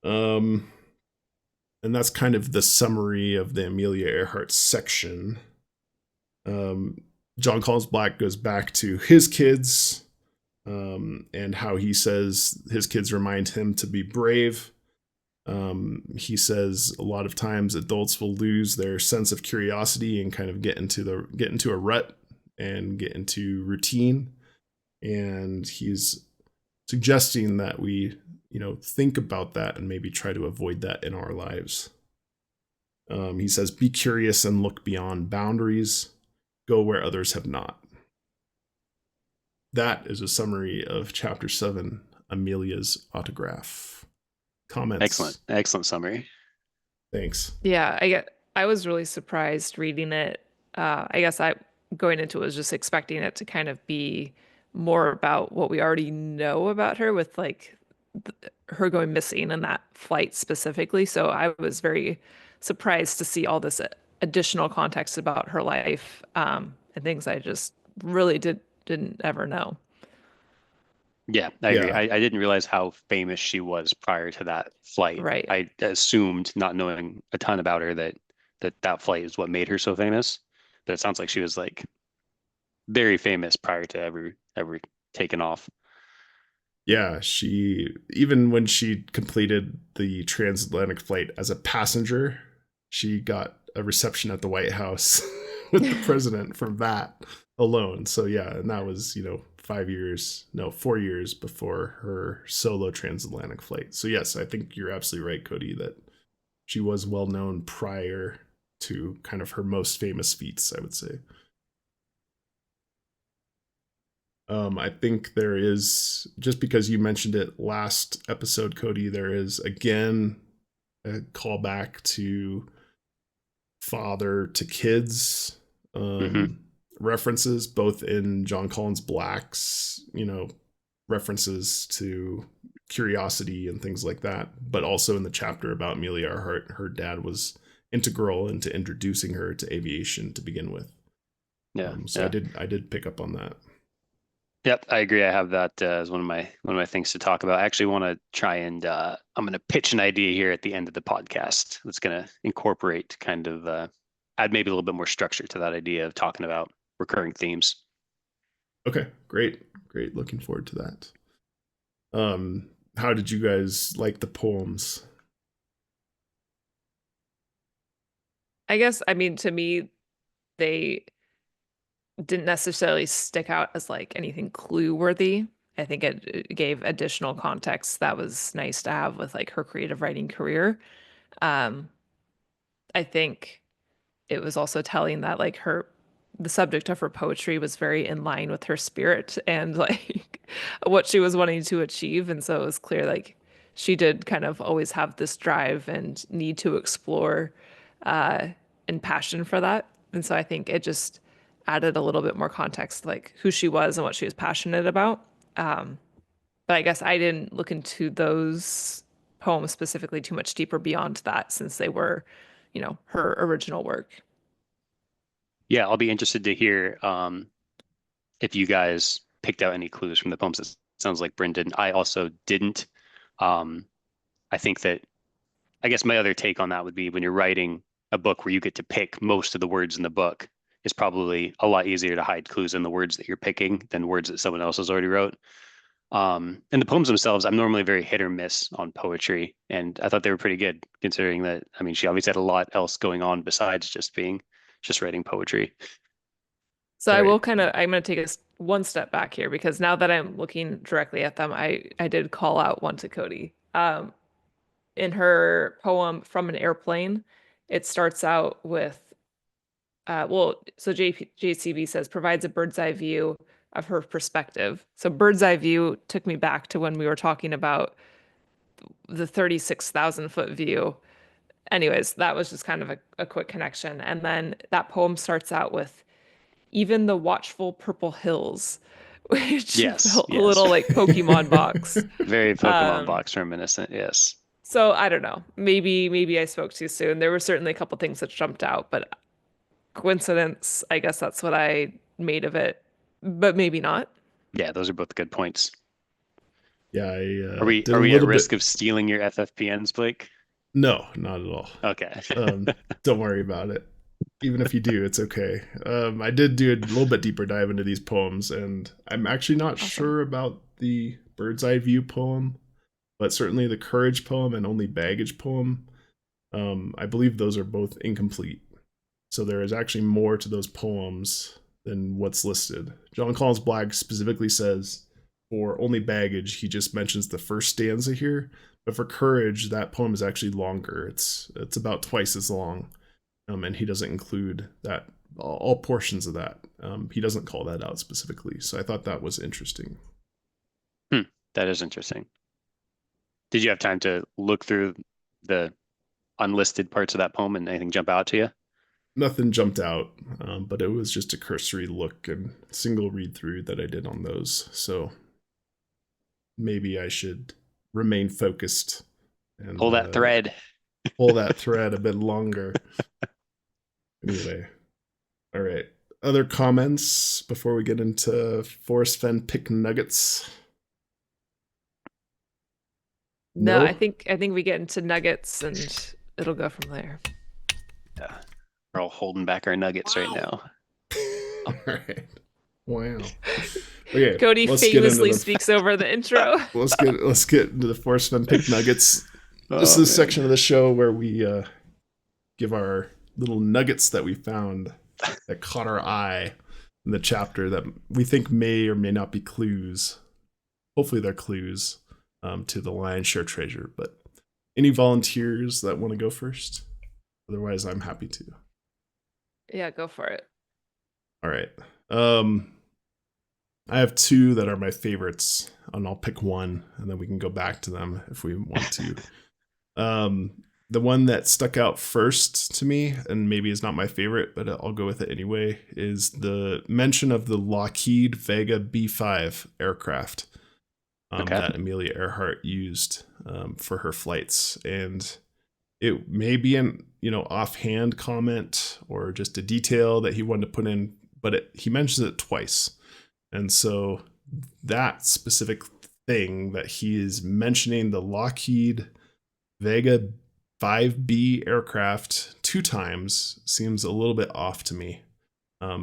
And that's kind of the summary of the Amelia Earhart section. Jon Collins-Black goes back to his kids and how he says his kids remind him to be brave. He says a lot of times adults will lose their sense of curiosity and kind of get into a rut and get into routine. And he's suggesting that we think about that and maybe try to avoid that in our lives. He says, be curious and look beyond boundaries. Go where others have not. That is a summary of Chapter 7, Amelia's Autograph. Comments? Excellent summary. Thanks. Yeah, I was really surprised reading it. I guess going into it was just expecting it to kind of be more about what we already know about her, with like her going missing and that flight specifically. So I was very surprised to see all this additional context about her life and things I just really didn't ever know. Yeah, I agree. I didn't realize how famous she was prior to that flight. Right. I assumed, not knowing a ton about her, that flight is what made her so famous. But it sounds like she was like very famous prior to ever taking off. Yeah, even when she completed the transatlantic flight as a passenger, she got a reception at the White House with the president from that alone. So yeah, and that was 4 years before her solo transatlantic flight. So yes, I think you're absolutely right, Cody, that she was well known prior to kind of her most famous feats, I would say. I think there is, just because you mentioned it last episode, Cody, there is again a callback to father to kids references, both in Jon Collins-Black's, references to curiosity and things like that, but also in the chapter about Amelia Earhart, her dad was integral into introducing her to aviation to begin with. So I did pick up on that. Yep, I agree. I have that as one of my things to talk about. I actually want to try and I'm going to pitch an idea here at the end of the podcast that's going to incorporate kind of add maybe a little bit more structure to that idea of talking about recurring themes. Okay, great. Looking forward to that. How did you guys like the poems? I guess, I mean, to me, they didn't necessarily stick out as like anything clue worthy. I think it gave additional context that was nice to have with like her creative writing career. Um, I think it was also telling that like the subject of her poetry was very in line with her spirit and like what she was wanting to achieve. And so it was clear like she did kind of always have this drive and need to explore and passion for that. And so I think it just added a little bit more context, like who she was and what she was passionate about. But I guess I didn't look into those poems specifically too much deeper beyond that since they were, her original work. Yeah, I'll be interested to hear if you guys picked out any clues from the poems. It sounds like Bryn didn't. I also didn't. I think that, I guess my other take on that would be when you're writing a book where you get to pick most of the words in the book, it's probably a lot easier to hide clues in the words that you're picking than words that someone else has already wrote. And the poems themselves, I'm normally very hit or miss on poetry, and I thought they were pretty good considering that, I mean, she obviously had a lot else going on besides just writing poetry. So Right. I'm going to take one step back here because now that I'm looking directly at them, I did call out one to Cody. In her poem From an Airplane, it starts out with, so JCB says, provides a bird's eye view of her perspective. So bird's eye view took me back to when we were talking about the 36,000-foot view. Anyways, that was just kind of a quick connection. And then that poem starts out with, even the watchful purple hills, which Yes, felt a little like Pokemon box. very Pokemon box reminiscent. Yes. So I don't know. Maybe I spoke too soon. There were certainly a couple things that jumped out, but coincidence, I guess that's what I made of it, but maybe not. Yeah, those are both good points. Yeah, Are we did a at little risk bit. of stealing your FFPNs, Blake? No, not at all. Okay. Don't worry about it. Even if you do, it's okay. I did do a little bit deeper dive into these poems, and I'm actually not sure about the bird's eye view poem, but certainly the courage poem and only baggage poem. I believe those are both incomplete. So there is actually more to those poems than what's listed. Jon Collins-Black specifically says for only baggage, he just mentions the first stanza here. But for courage, that poem is actually longer. It's about twice as long. And he doesn't include that all portions of that. He doesn't call that out specifically. So I thought that was interesting. That is interesting. Did you have time to look through the unlisted parts of that poem and anything jump out to you? Nothing jumped out, but it was just a cursory look and single read through that I did on those. So maybe I should remain focused and Pull that thread. Pull that thread a bit longer. Anyway, all right. Other comments before we get into Forrest Fenn Picked Nuggets? No, I think we get into nuggets and it'll go from there. Yeah, we're all holding back our nuggets right now. All right. Wow. Okay. Cody famously speaks over the intro. let's get into the Forrest Fenn Picked Nuggets. This is a section of the show where we give our little nuggets that we found that caught our eye in the chapter that we think may or may not be clues. Hopefully they're clues to the lion's share treasure. But any volunteers that want to go first? Otherwise, I'm happy to. Yeah, go for it. All right. Um, I have two that are my favorites, and I'll pick one, and then we can go back to them if we want to. Um, the one that stuck out first to me, and maybe is not my favorite, but I'll go with it anyway, is the mention of the Lockheed Vega B5 aircraft Okay. that Amelia Earhart used for her flights. And it may be an offhand comment or just a detail that he wanted to put in, but he mentions it twice. And so that specific thing that he is mentioning the Lockheed Vega 5B aircraft two times seems a little bit off to me,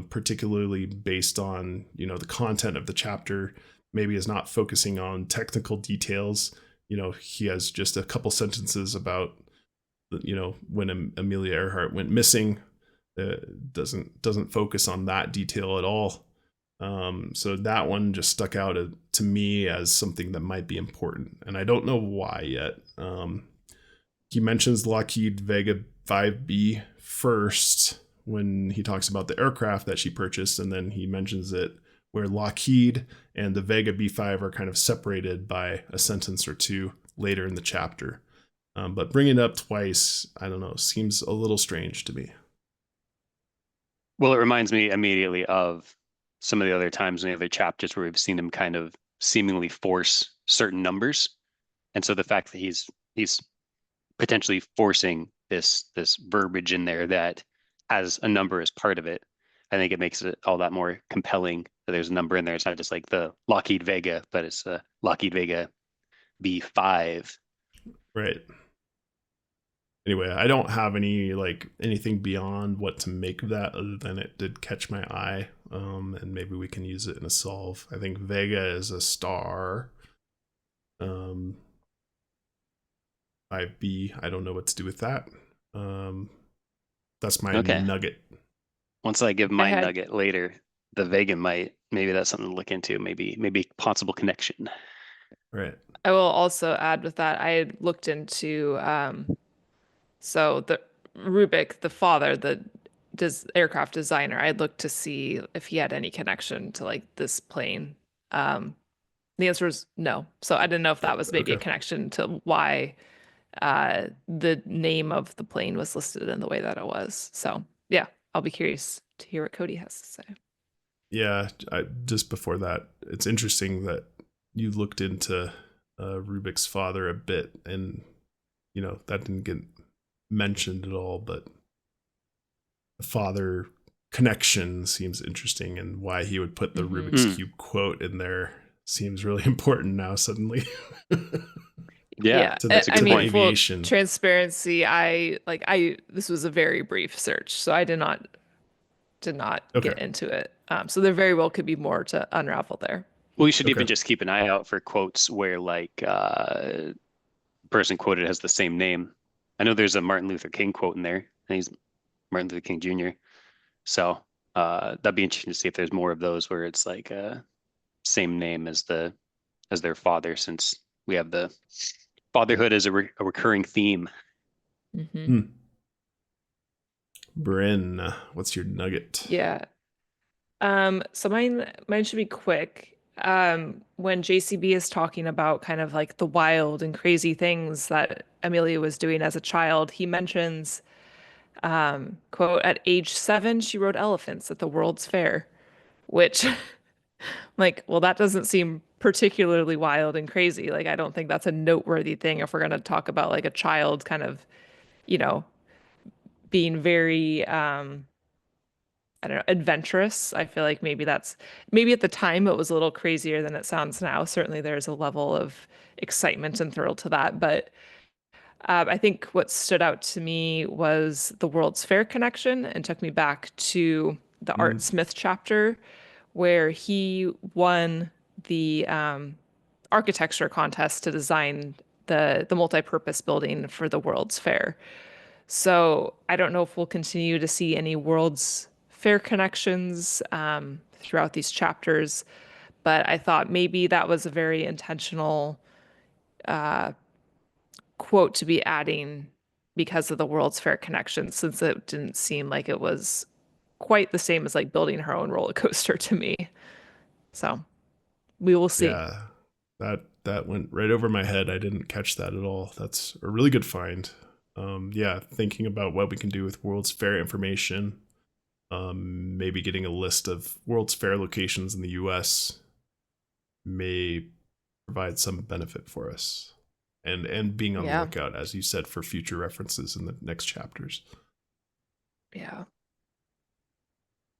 particularly based on the content of the chapter. Maybe is not focusing on technical details. He has just a couple sentences about when Amelia Earhart went missing. Doesn't focus on that detail at all. So that one just stuck out to me as something that might be important, and I don't know why yet. He mentions Lockheed Vega 5B first when he talks about the aircraft that she purchased, and then he mentions it where Lockheed and the Vega B5 are kind of separated by a sentence or two later in the chapter. But bringing it up twice, I don't know, seems a little strange to me. Well, it reminds me immediately of some of the other times in the other chapters where we've seen him kind of seemingly force certain numbers. And so the fact that he's potentially forcing this verbiage in there that has a number as part of it, I think it makes it all that more compelling that there's a number in there. It's not just like the Lockheed Vega, but it's a Lockheed Vega B5. Right. Anyway, I don't have anything beyond what to make of that other than it did catch my eye. And maybe we can use it in a solve. I think Vega is a star. 5B, I don't know what to do with that. That's my Okay. nugget. Once I give my nugget later, the Vega maybe that's something to look into. Maybe possible connection. Right. I will also add with that, I had looked into so the Rubik, the father, the aircraft designer, I looked to see if he had any connection to like this plane. The answer is no. So I didn't know if that was maybe a Okay. connection to why the name of the plane was listed in the way that it was. So yeah, I'll be curious to hear what Cody has to say. Yeah, just before that, it's interesting that you looked into Rubik's father a bit, and that didn't get mentioned at all, but the father connection seems interesting, and why he would put the Rubik's Cube quote in there seems really important now suddenly. Yeah, that's a good point. Full aviation. transparency, this was a very brief search, so I did not get into it. So there very well could be more to unravel there. Well, you should even just keep an eye out for quotes where person quoted has the same name. I know there's a Martin Luther King quote in there, and he's Martin Luther King Jr. So that'd be interesting to see if there's more of those where it's like same name as their father, since we have the fatherhood as a recurring theme. Mm-hmm. Bryn, what's your nugget? Yeah. So mine should be quick. When JCB is talking about kind of like the wild and crazy things that Amelia was doing as a child, he mentions, quote, at age 7, she rode elephants at the World's Fair, which like, well, that doesn't seem particularly wild and crazy. Like, I don't think that's a noteworthy thing if we're going to talk about like a child kind of, you know, being very, I don't know, adventurous. I feel like maybe at the time it was a little crazier than it sounds now. Certainly there's a level of excitement and thrill to that. But I think what stood out to me was the World's Fair connection and took me back to the Art Smith chapter where he won the architecture contest to design the multi-purpose building for the World's Fair. So I don't know if we'll continue to see any World's Fair connections throughout these chapters, but I thought maybe that was a very intentional quote to be adding because of the World's Fair connection, since it didn't seem like it was quite the same as like building her own roller coaster to me. So we will see. Yeah, that went right over my head. I didn't catch that at all. That's a really good find. Yeah, thinking about what we can do with World's Fair information. Maybe getting a list of World's Fair locations in the U.S. may provide some benefit for us, and being on the Yeah. lookout, as you said, for future references in the next chapters. Yeah.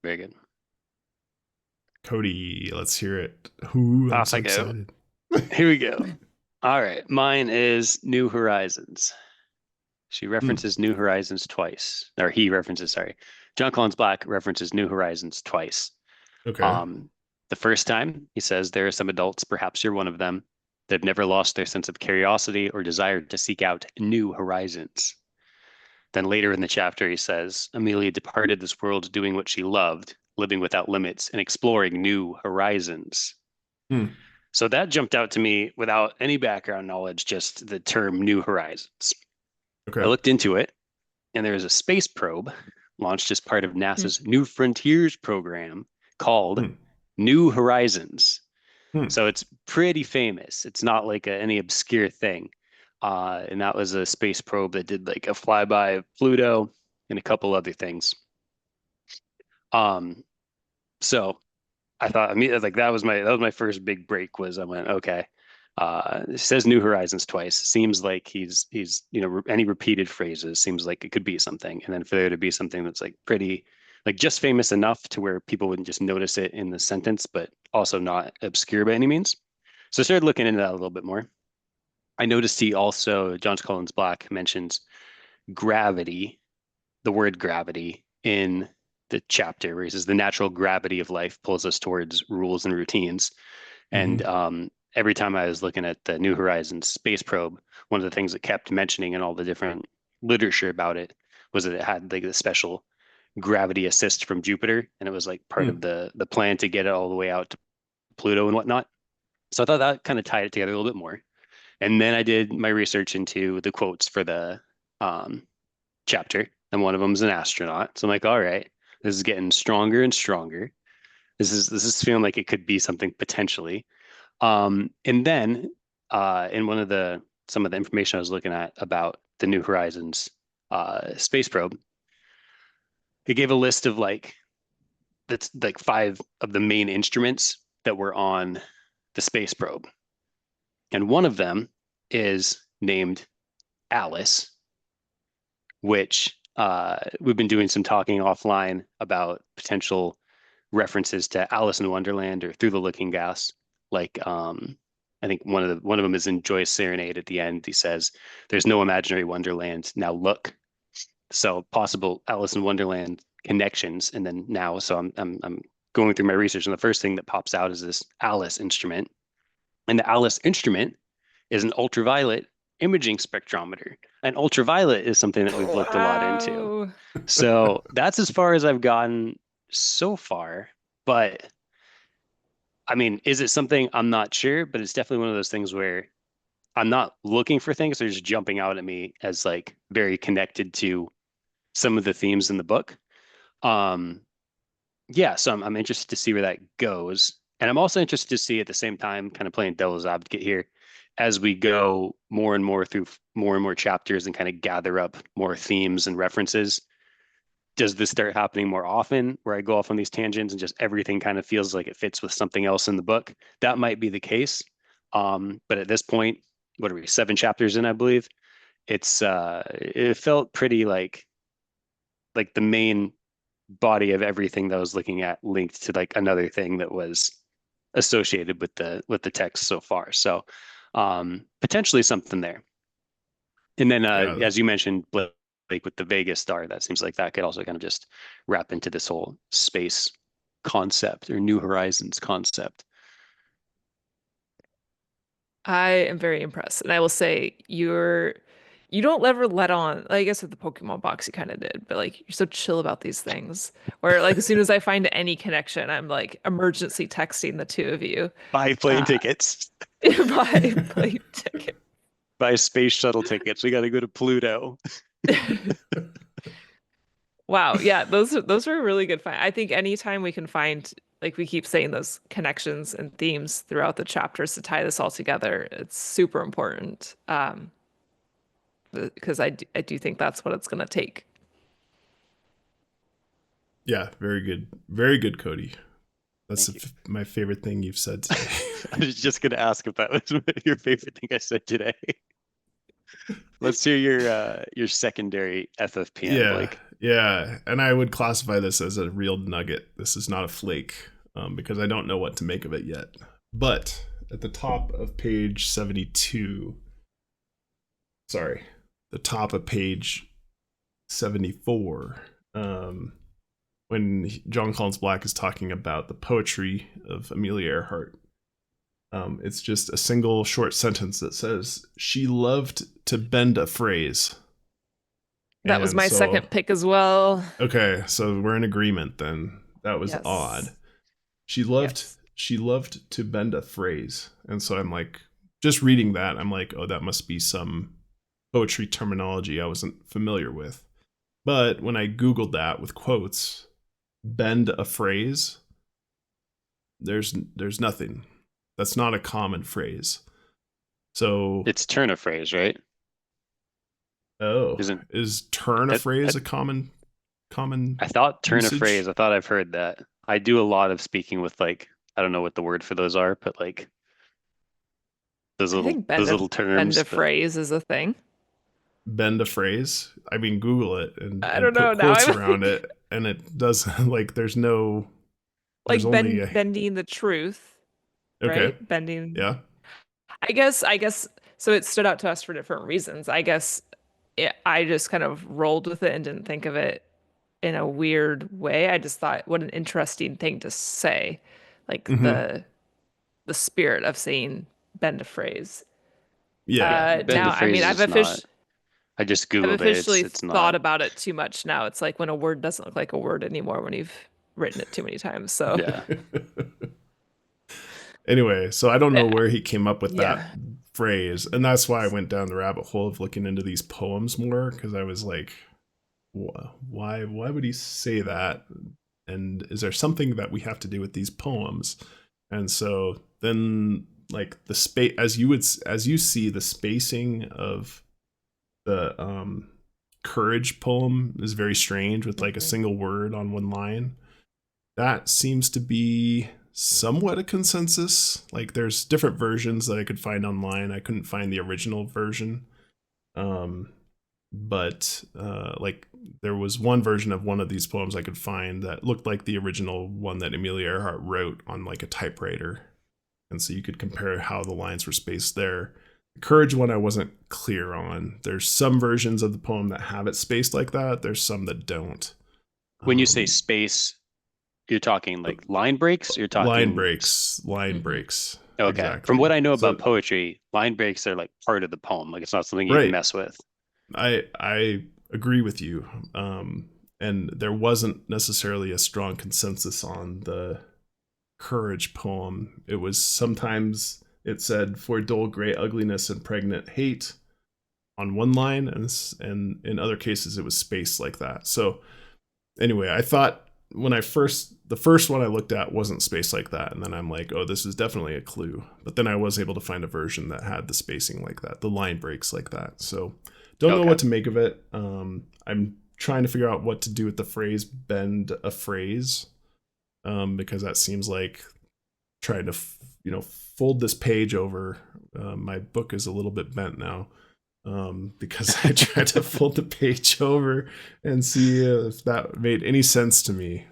Very good. Cody, let's hear it. Ooh, I'm Off so I go. excited. Here we go. All right. Mine is New Horizons. She references New Horizons twice. Or he references, sorry. Jon Collins-Black references New Horizons twice. Okay. The first time, he says, there are some adults, perhaps you're one of them, that have never lost their sense of curiosity or desire to seek out new horizons. Then later in the chapter, he says, Amelia departed this world doing what she loved, living without limits and exploring new horizons. So that jumped out to me without any background knowledge, just the term New Horizons. Okay. I looked into it, and there's a space probe launched as part of NASA's New Frontiers program called New Horizons. So it's pretty famous. It's not like any obscure thing. And that was a space probe that did like a flyby of Pluto and a couple other things. So I thought, I mean, like that was my first big break. Was I went, okay. It says New Horizons twice. Seems like he's any repeated phrases seems like it could be something, and then for there to be something that's like pretty like just famous enough to where people wouldn't just notice it in the sentence, but also not obscure by any means. So I started looking into that a little bit more. I noticed he also, Jon Collins-Black, mentions gravity, the word gravity in the chapter where he says the natural gravity of life pulls us towards rules and routines. And every time I was looking at the New Horizons space probe, one of the things that kept mentioning in all the different literature about it was that it had like the special gravity assist from Jupiter, and it was like part of the plan to get it all the way out to Pluto and whatnot. So I thought that kind of tied it together a little bit more. And then I did my research into the quotes for the chapter, and one of them is an astronaut. So I'm like, all right, this is getting stronger and stronger. This is feeling like it could be something potentially. And then in one of some of the information I was looking at about the New Horizons space probe, it gave a list of that's like 5 of the main instruments that were on the space probe. And one of them is named Alice, which we've been doing some talking offline about potential references to Alice in Wonderland or Through the Looking Glass. Like I think one of them is in Joy's Serenade at the end. He says, "There's no imaginary Wonderland. Now look." So possible Alice in Wonderland connections. And then now, so I'm going through my research, and the first thing that pops out is this Alice instrument. And the Alice instrument is an ultraviolet imaging spectrometer. And ultraviolet is something that we've looked a lot into. Wow. So that's as far as I've gotten so far. But I mean, is it something? I'm not sure, but it's definitely one of those things where I'm not looking for things. They're just jumping out at me as like very connected to some of the themes in the book. Um, yeah, so I'm interested to see where that goes. And I'm also interested to see at the same time, kind of playing devil's advocate here, as we go more and more through more and more chapters and kind of gather up more themes and references. Does this start happening more often where I go off on these tangents and just everything kind of feels like it fits with something else in the book? That might be the case. But at this point, what are we, 7 chapters in, I believe? It felt pretty like the main body of everything that I was looking at linked to like another thing that was associated with the text so far. So potentially something there. And then Yeah. as you mentioned, Blake, with the Vegas star, that seems like that could also kind of just wrap into this whole space concept or New Horizons concept. I am very impressed. And I will say you don't ever let on, I guess with the Pokemon box you kind of did, but like you're so chill about these things. Where like as soon as I find any connection, I'm like emergency texting the two of you. Buy plane Uh tickets. buy plane ticket. Buy space shuttle tickets. We got to go to Pluto. Wow. Yeah, those are really good find. I think anytime we can find, like we keep saying, those connections and themes throughout the chapters to tie this all together, it's super important. Because I do think that's what it's gonna take. Yeah, very good, Cody. That's Thank you. my favorite thing you've said today. I was just gonna ask if that was your favorite thing I said today. Let's hear your secondary FFPN, Yeah, Blake. yeah, and I would classify this as a real nugget. This is not a flake, because I don't know what to make of it yet. But at the top of page 72, sorry, the top of page 74, when Jon Collins-Black is talking about the poetry of Amelia Earhart, it's just a single short sentence that says, "She loved to bend a phrase." That was And my so, second pick as well. okay, so we're in agreement then. That was odd. Yes. She loved Yes. she loved to bend a phrase. And so I'm like, just reading that, I'm like, oh, that must be some poetry terminology I wasn't familiar with. But when I Googled that with quotes, bend a phrase, there's nothing. That's not a common phrase. So, It's turn a phrase, right? oh, Isn't is turn a I, I, phrase a common I thought turn a phrase. usage? I thought I've heard that. I do a lot of speaking with like I don't know what the word for those are, but like I think those little bend terms a that phrase is a thing. Bend a phrase. I mean, Google it I and don't put know. Now quotes I'm around it, and it does like there's like only a bending the truth, okay, right? Bending. yeah, I guess so it stood out to us for different reasons. I guess I just kind of rolled with it and didn't think of it in a weird way. I just thought what an interesting thing to say. Like hmm the spirit of saying bend a phrase. yeah, yeah, bend a Now, I mean, phrase is not. I just I've Googled it. officially It's thought not. about it too much now. It's like when a word doesn't look like a word anymore when you've written it too many times. So, Yeah. Anyway, so I don't know yeah. where he came up with that Yeah. phrase, and that's why I went down the rabbit hole of looking into these poems more because I was like, why would he say that? And is there something that we have to do with these poems? And so then like the space as you see the spacing of the courage poem is very strange with like a Mhm. single word on one line. That seems to be somewhat a consensus. Like there's different versions that I could find online. I couldn't find the original version. Um, but like there was one version of one of these poems I could find that looked like the original one that Amelia Earhart wrote on like a typewriter, and so you could compare how the lines were spaced there. The courage one I wasn't clear on. There's some versions of the poem that have it spaced like that. There's some that don't. When you say Um, space, you're talking like line breaks. You're line talking. breaks, line Mhm. breaks, Okay. From exactly. what I know about So poetry, line breaks are like part of the poem. Like it's not something you can right, mess with. I agree with you. And there wasn't necessarily a strong consensus on the courage poem. It was sometimes it said for dull gray ugliness and pregnant hate on one line, and in other cases it was spaced like that. So anyway, I thought when the first one I looked at wasn't spaced like that, and then I'm like, oh, this is definitely a clue. But then I was able to find a version that had the spacing like that, the line breaks like that. So don't know Okay. what to make of it. I'm trying to figure out what to do with the phrase "bend a phrase," because that seems like trying to fold this page over. My book is a little bit bent now because I tried to fold the page over and see if that made any sense to me.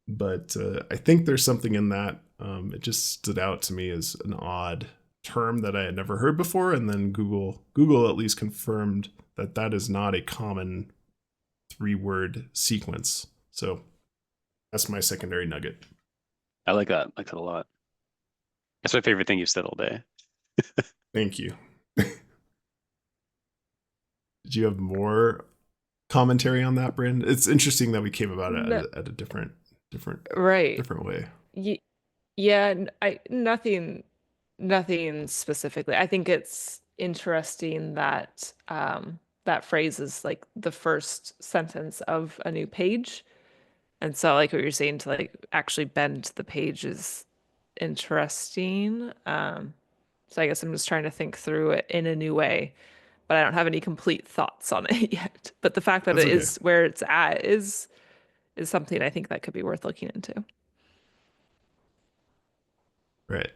But I think there's something in that. It just stood out to me as an odd term that I had never heard before, and then Google at least confirmed that that is not a common 3-word sequence. So that's my secondary nugget. I like that. I like that a lot. That's my favorite thing you've said all day. Thank you. Did you have more commentary on that, Brand? It's interesting that we came about it No, at a different right. different way. Y yeah, I nothing specifically. I think it's interesting that that phrase is like the first sentence of a new page. And so like what you're saying to like actually bend the page is interesting. So I guess I'm just trying to think through it in a new way, but I don't have any complete thoughts on it yet. But the fact that That's it okay. is where it's at is something I think that could be worth looking into. Right.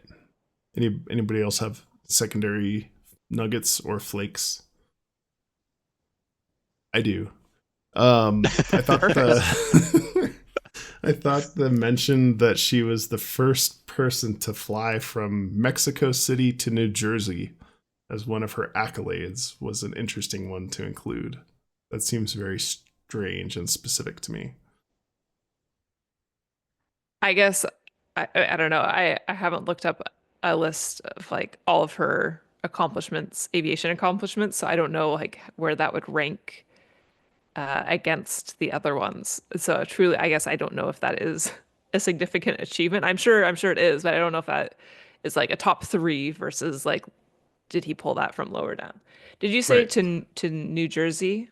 Anybody else have secondary nuggets or flakes? I do. I thought Perfect. the I thought the mention that she was the first person to fly from Mexico City to New Jersey as one of her accolades was an interesting one to include. That seems very strange and specific to me. I guess I don't know. I haven't looked up a list of like all of her accomplishments, aviation accomplishments, so I don't know like where that would rank against the other ones. So truly, I guess I don't know if that is a significant achievement. I'm sure it is, but I don't know if that is like a top three versus like did he pull that from lower down? Did you say Right. to New Jersey?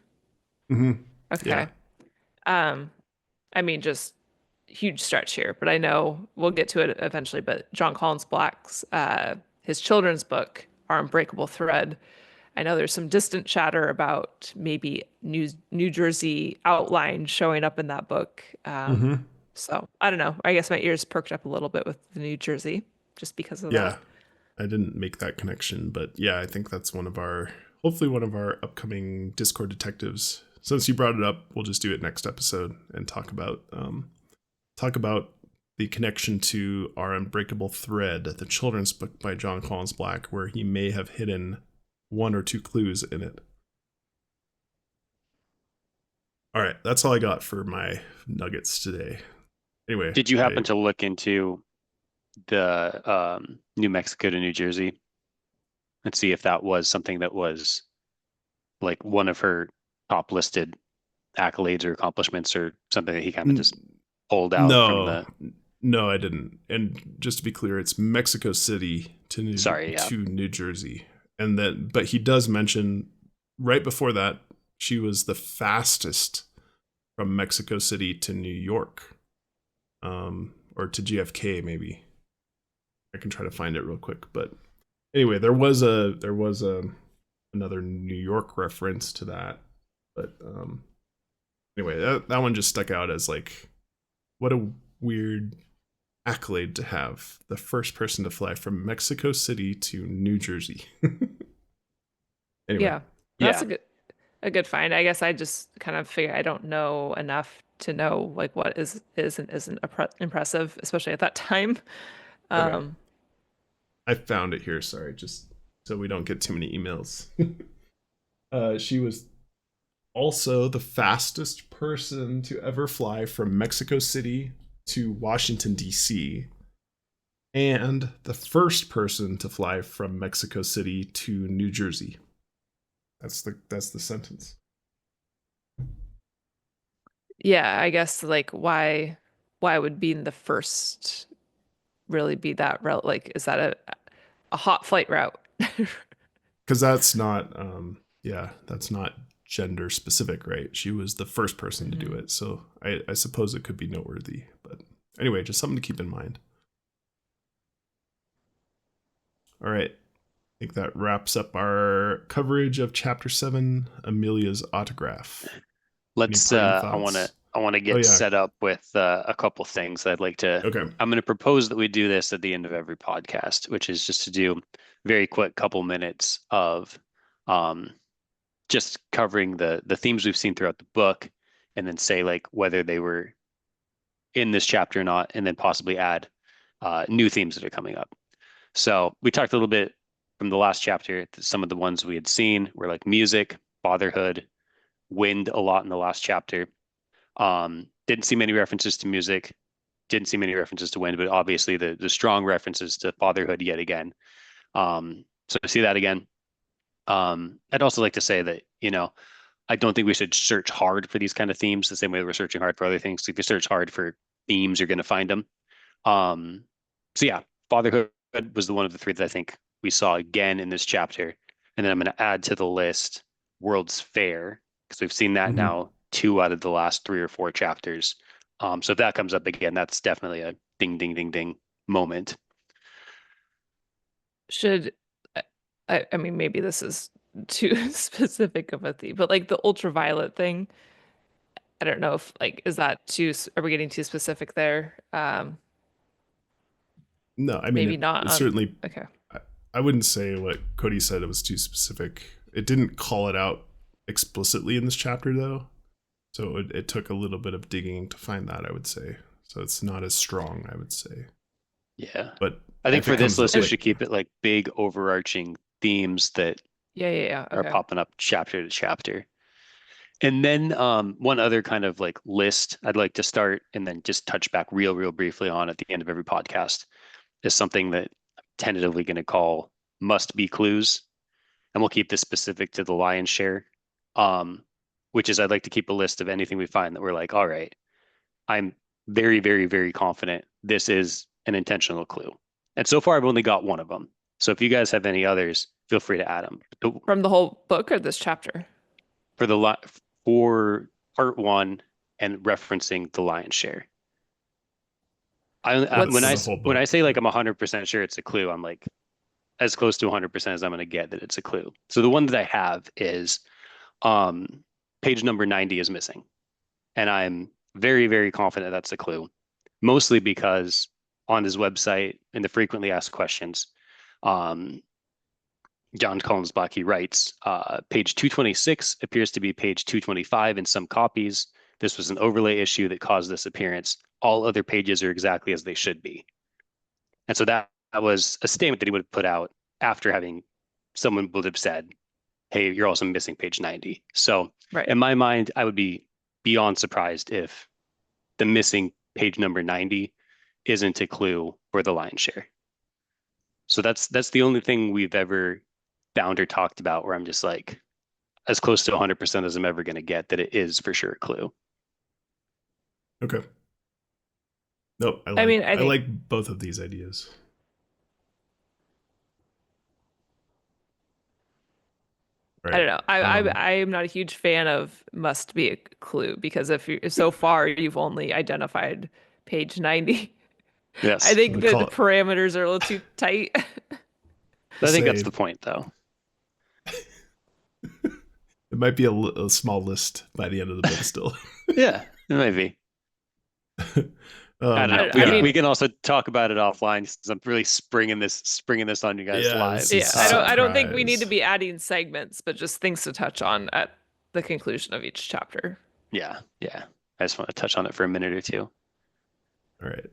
Mm-hmm. Yeah. Okay. Um, I mean, just huge stretch here, but I know we'll get to it eventually. But Jon Collins-Black's his children's book, Our Unbreakable Thread. I know there's some distant chatter about maybe New Jersey outline showing up in that book. Mm-hmm. So I don't know. I guess my ears perked up a little bit with the New Jersey just because of Yeah. that. I didn't make that connection, but yeah, I think that's hopefully one of our upcoming Discord detectives. Since you brought it up, we'll just do it next episode and talk about the connection to Our Unbreakable Thread, the children's book by Jon Collins-Black, where he may have hidden one or two clues in it. All right, that's all I got for my nuggets today. Anyway, Did you happen to look into the New Mexico to New Jersey and see if that was something that was like one of her top listed accolades or accomplishments or something that he kind of just pulled out from no, the no, I didn't. And just to be clear, it's Mexico City sorry, yeah. to New Jersey, and then but he does mention right before that she was the fastest from Mexico City to New York, or to JFK maybe. I can try to find it real quick, but anyway, there was a another New York reference to that, but anyway, that one just stuck out as like what a weird accolade to have, the first person to fly from Mexico City to New Jersey. Anyway, Yeah, that's Yeah. a good find. I guess I just kind of figure I don't know enough to know like what is and isn't impressive, especially at that time. okay, Um, I found it here. Sorry, just so we don't get too many emails. She was also the fastest person to ever fly from Mexico City to Washington, D.C., and the first person to fly from Mexico City to New Jersey. That's the sentence. yeah, I guess like why would being the first really be that like is that a hot flight route? Because that's not yeah, that's not gender specific, right? She was the first person to do Mhm. it, so I suppose it could be noteworthy. But anyway, just something to keep in mind. All right, I think that wraps up our coverage of chapter 7, Amelia's autograph. Any Let's parting I thoughts? want to Oh get yeah. set up with a couple things I'd like to Okay. I'm going to propose that we do this at the end of every podcast, which is just to do very quick couple minutes of um just covering the themes we've seen throughout the book and then say like whether they were in this chapter or not, and then possibly add new themes that are coming up. So we talked a little bit from the last chapter. Some of the ones we had seen were like music, fatherhood, wind a lot in the last chapter. Didn't see many references to music, didn't see many references to wind, but obviously the strong references to fatherhood yet again. So I see that again. I'd also like to say that, I don't think we should search hard for these kind of themes the same way we're searching hard for other things. If you search hard for themes, you're going to find them. Um, so yeah, fatherhood was the one of the three that I think we saw again in this chapter. And then I'm going to add to the list World's Fair, because we've seen that Mhm. now 2 out of the last 3 or 4 chapters. So if that comes up again, that's definitely a ding, ding, ding, ding moment. Should I mean, maybe this is too specific of a theme, but like the ultraviolet thing, I don't know if like is that too are we getting too specific there? No, I mean Maybe not it on certainly. okay. I wouldn't say what Cody said it was too specific. It didn't call it out explicitly in this chapter though, so it took a little bit of digging to find that. I would say so. It's not as strong. I would say, Yeah. but I think if it for this comes list, up we like should keep it like big overarching themes that Yeah. are Okay. popping up chapter to chapter. And then one other kind of like list I'd like to start and then just touch back real briefly on at the end of every podcast is something that I'm tentatively going to call must be clues. And we'll keep this specific to the lion's share, um, which is I'd like to keep a list of anything we find that we're like, all right, I'm very confident this is an intentional clue. And so far, I've only got one of them. So if you guys have any others, feel free to add them. From the whole book or this chapter? For the for part 1 and referencing the lion's share. What's When I say like I'm 100% sure it's a clue, I'm like as close to 100% as I'm going to get that it's a clue. So the one that I have is um, page number 90 is missing. And I'm very confident that's a clue, mostly because on his website in the frequently asked questions, um, Jon Collins-Black, he writes, page 226 appears to be page 225 in some copies. This was an overlay issue that caused this appearance. All other pages are exactly as they should be. And so that was a statement that he would have put out after having someone would have said, hey, you're also missing page 90. So right. in my mind, I would be beyond surprised if the missing page number 90 isn't a clue for the lion's share. So that's the only thing we've ever found or talked about where I'm just like as close to 100% as I'm ever going to get that it is for sure a clue. okay. Nope. I mean, I think like both of these ideas. Right. I don't know. I am not a huge fan of must be a clue because if you so far you've only identified page 90. I Yes. think that the Call it, parameters are a little too tight. I think that's say the point though. it might be a small list by the end of the book still. Yeah, it might be. I don't know. I mean, We can also talk about it offline since I'm really springing this on you guys Yeah, live. this yeah, is I don't think we need to surprise. be adding segments, but just things to touch on at the conclusion of each chapter. Yeah. I just want to touch on it for a minute or two. All right.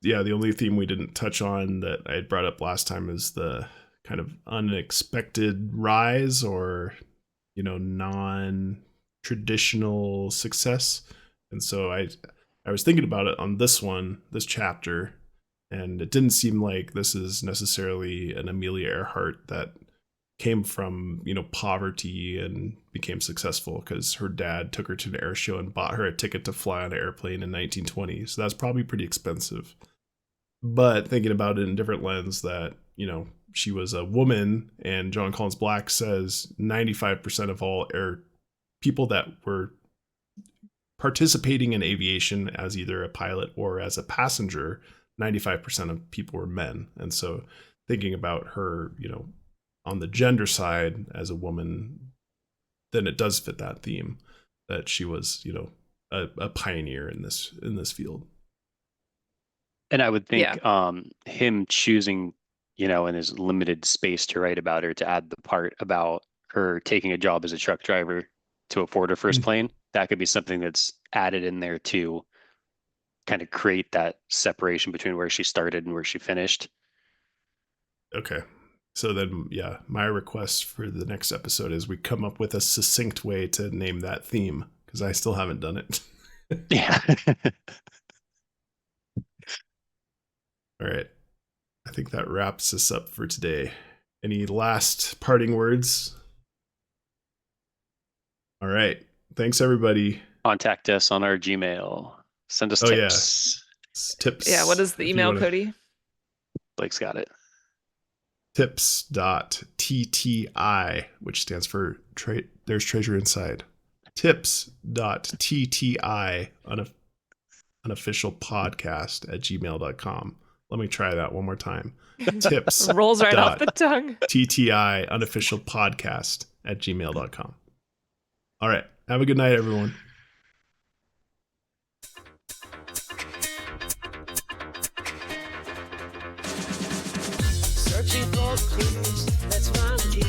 Yeah, the only theme we didn't touch on that I had brought up last time is the kind of unexpected rise or, non-traditional success. And so I was thinking about it on this chapter, and it didn't seem like this is necessarily an Amelia Earhart that came from, poverty and became successful because her dad took her to an air show and bought her a ticket to fly on an airplane in 1920. So that's probably pretty expensive. But thinking about it in a different lens that, she was a woman, and Jon Collins-Black says 95% of all air people that were participating in aviation as either a pilot or as a passenger, 95% of people were men. And so thinking about her, on the gender side as a woman, then it does fit that theme that she was, a pioneer in this field. And I would think him choosing, in his limited space to write about her, to add the part about her taking a job as a truck driver to afford her first plane, that could be something that's added in there to kind of create that separation between where she started and where she finished. Okay. So then, yeah, my request for the next episode is we come up with a succinct way to name that theme because I still haven't done it. Yeah. All right. I think that wraps us up for today. Any last parting words? All right. Thanks, everybody. Contact us on our Gmail. Send us tips. Yeah. Tips. Yeah, what is the email, Cody? Blake's got it. tips.tti, which stands for There's Treasure Inside. tips.ttiunofficialpodcast@gmail.com. Let me try that one more time. Tips. Rolls right off the tongue. ttiunofficialpodcast@gmail.com. All right. Have a good night, everyone. Searching for clues, let's find you.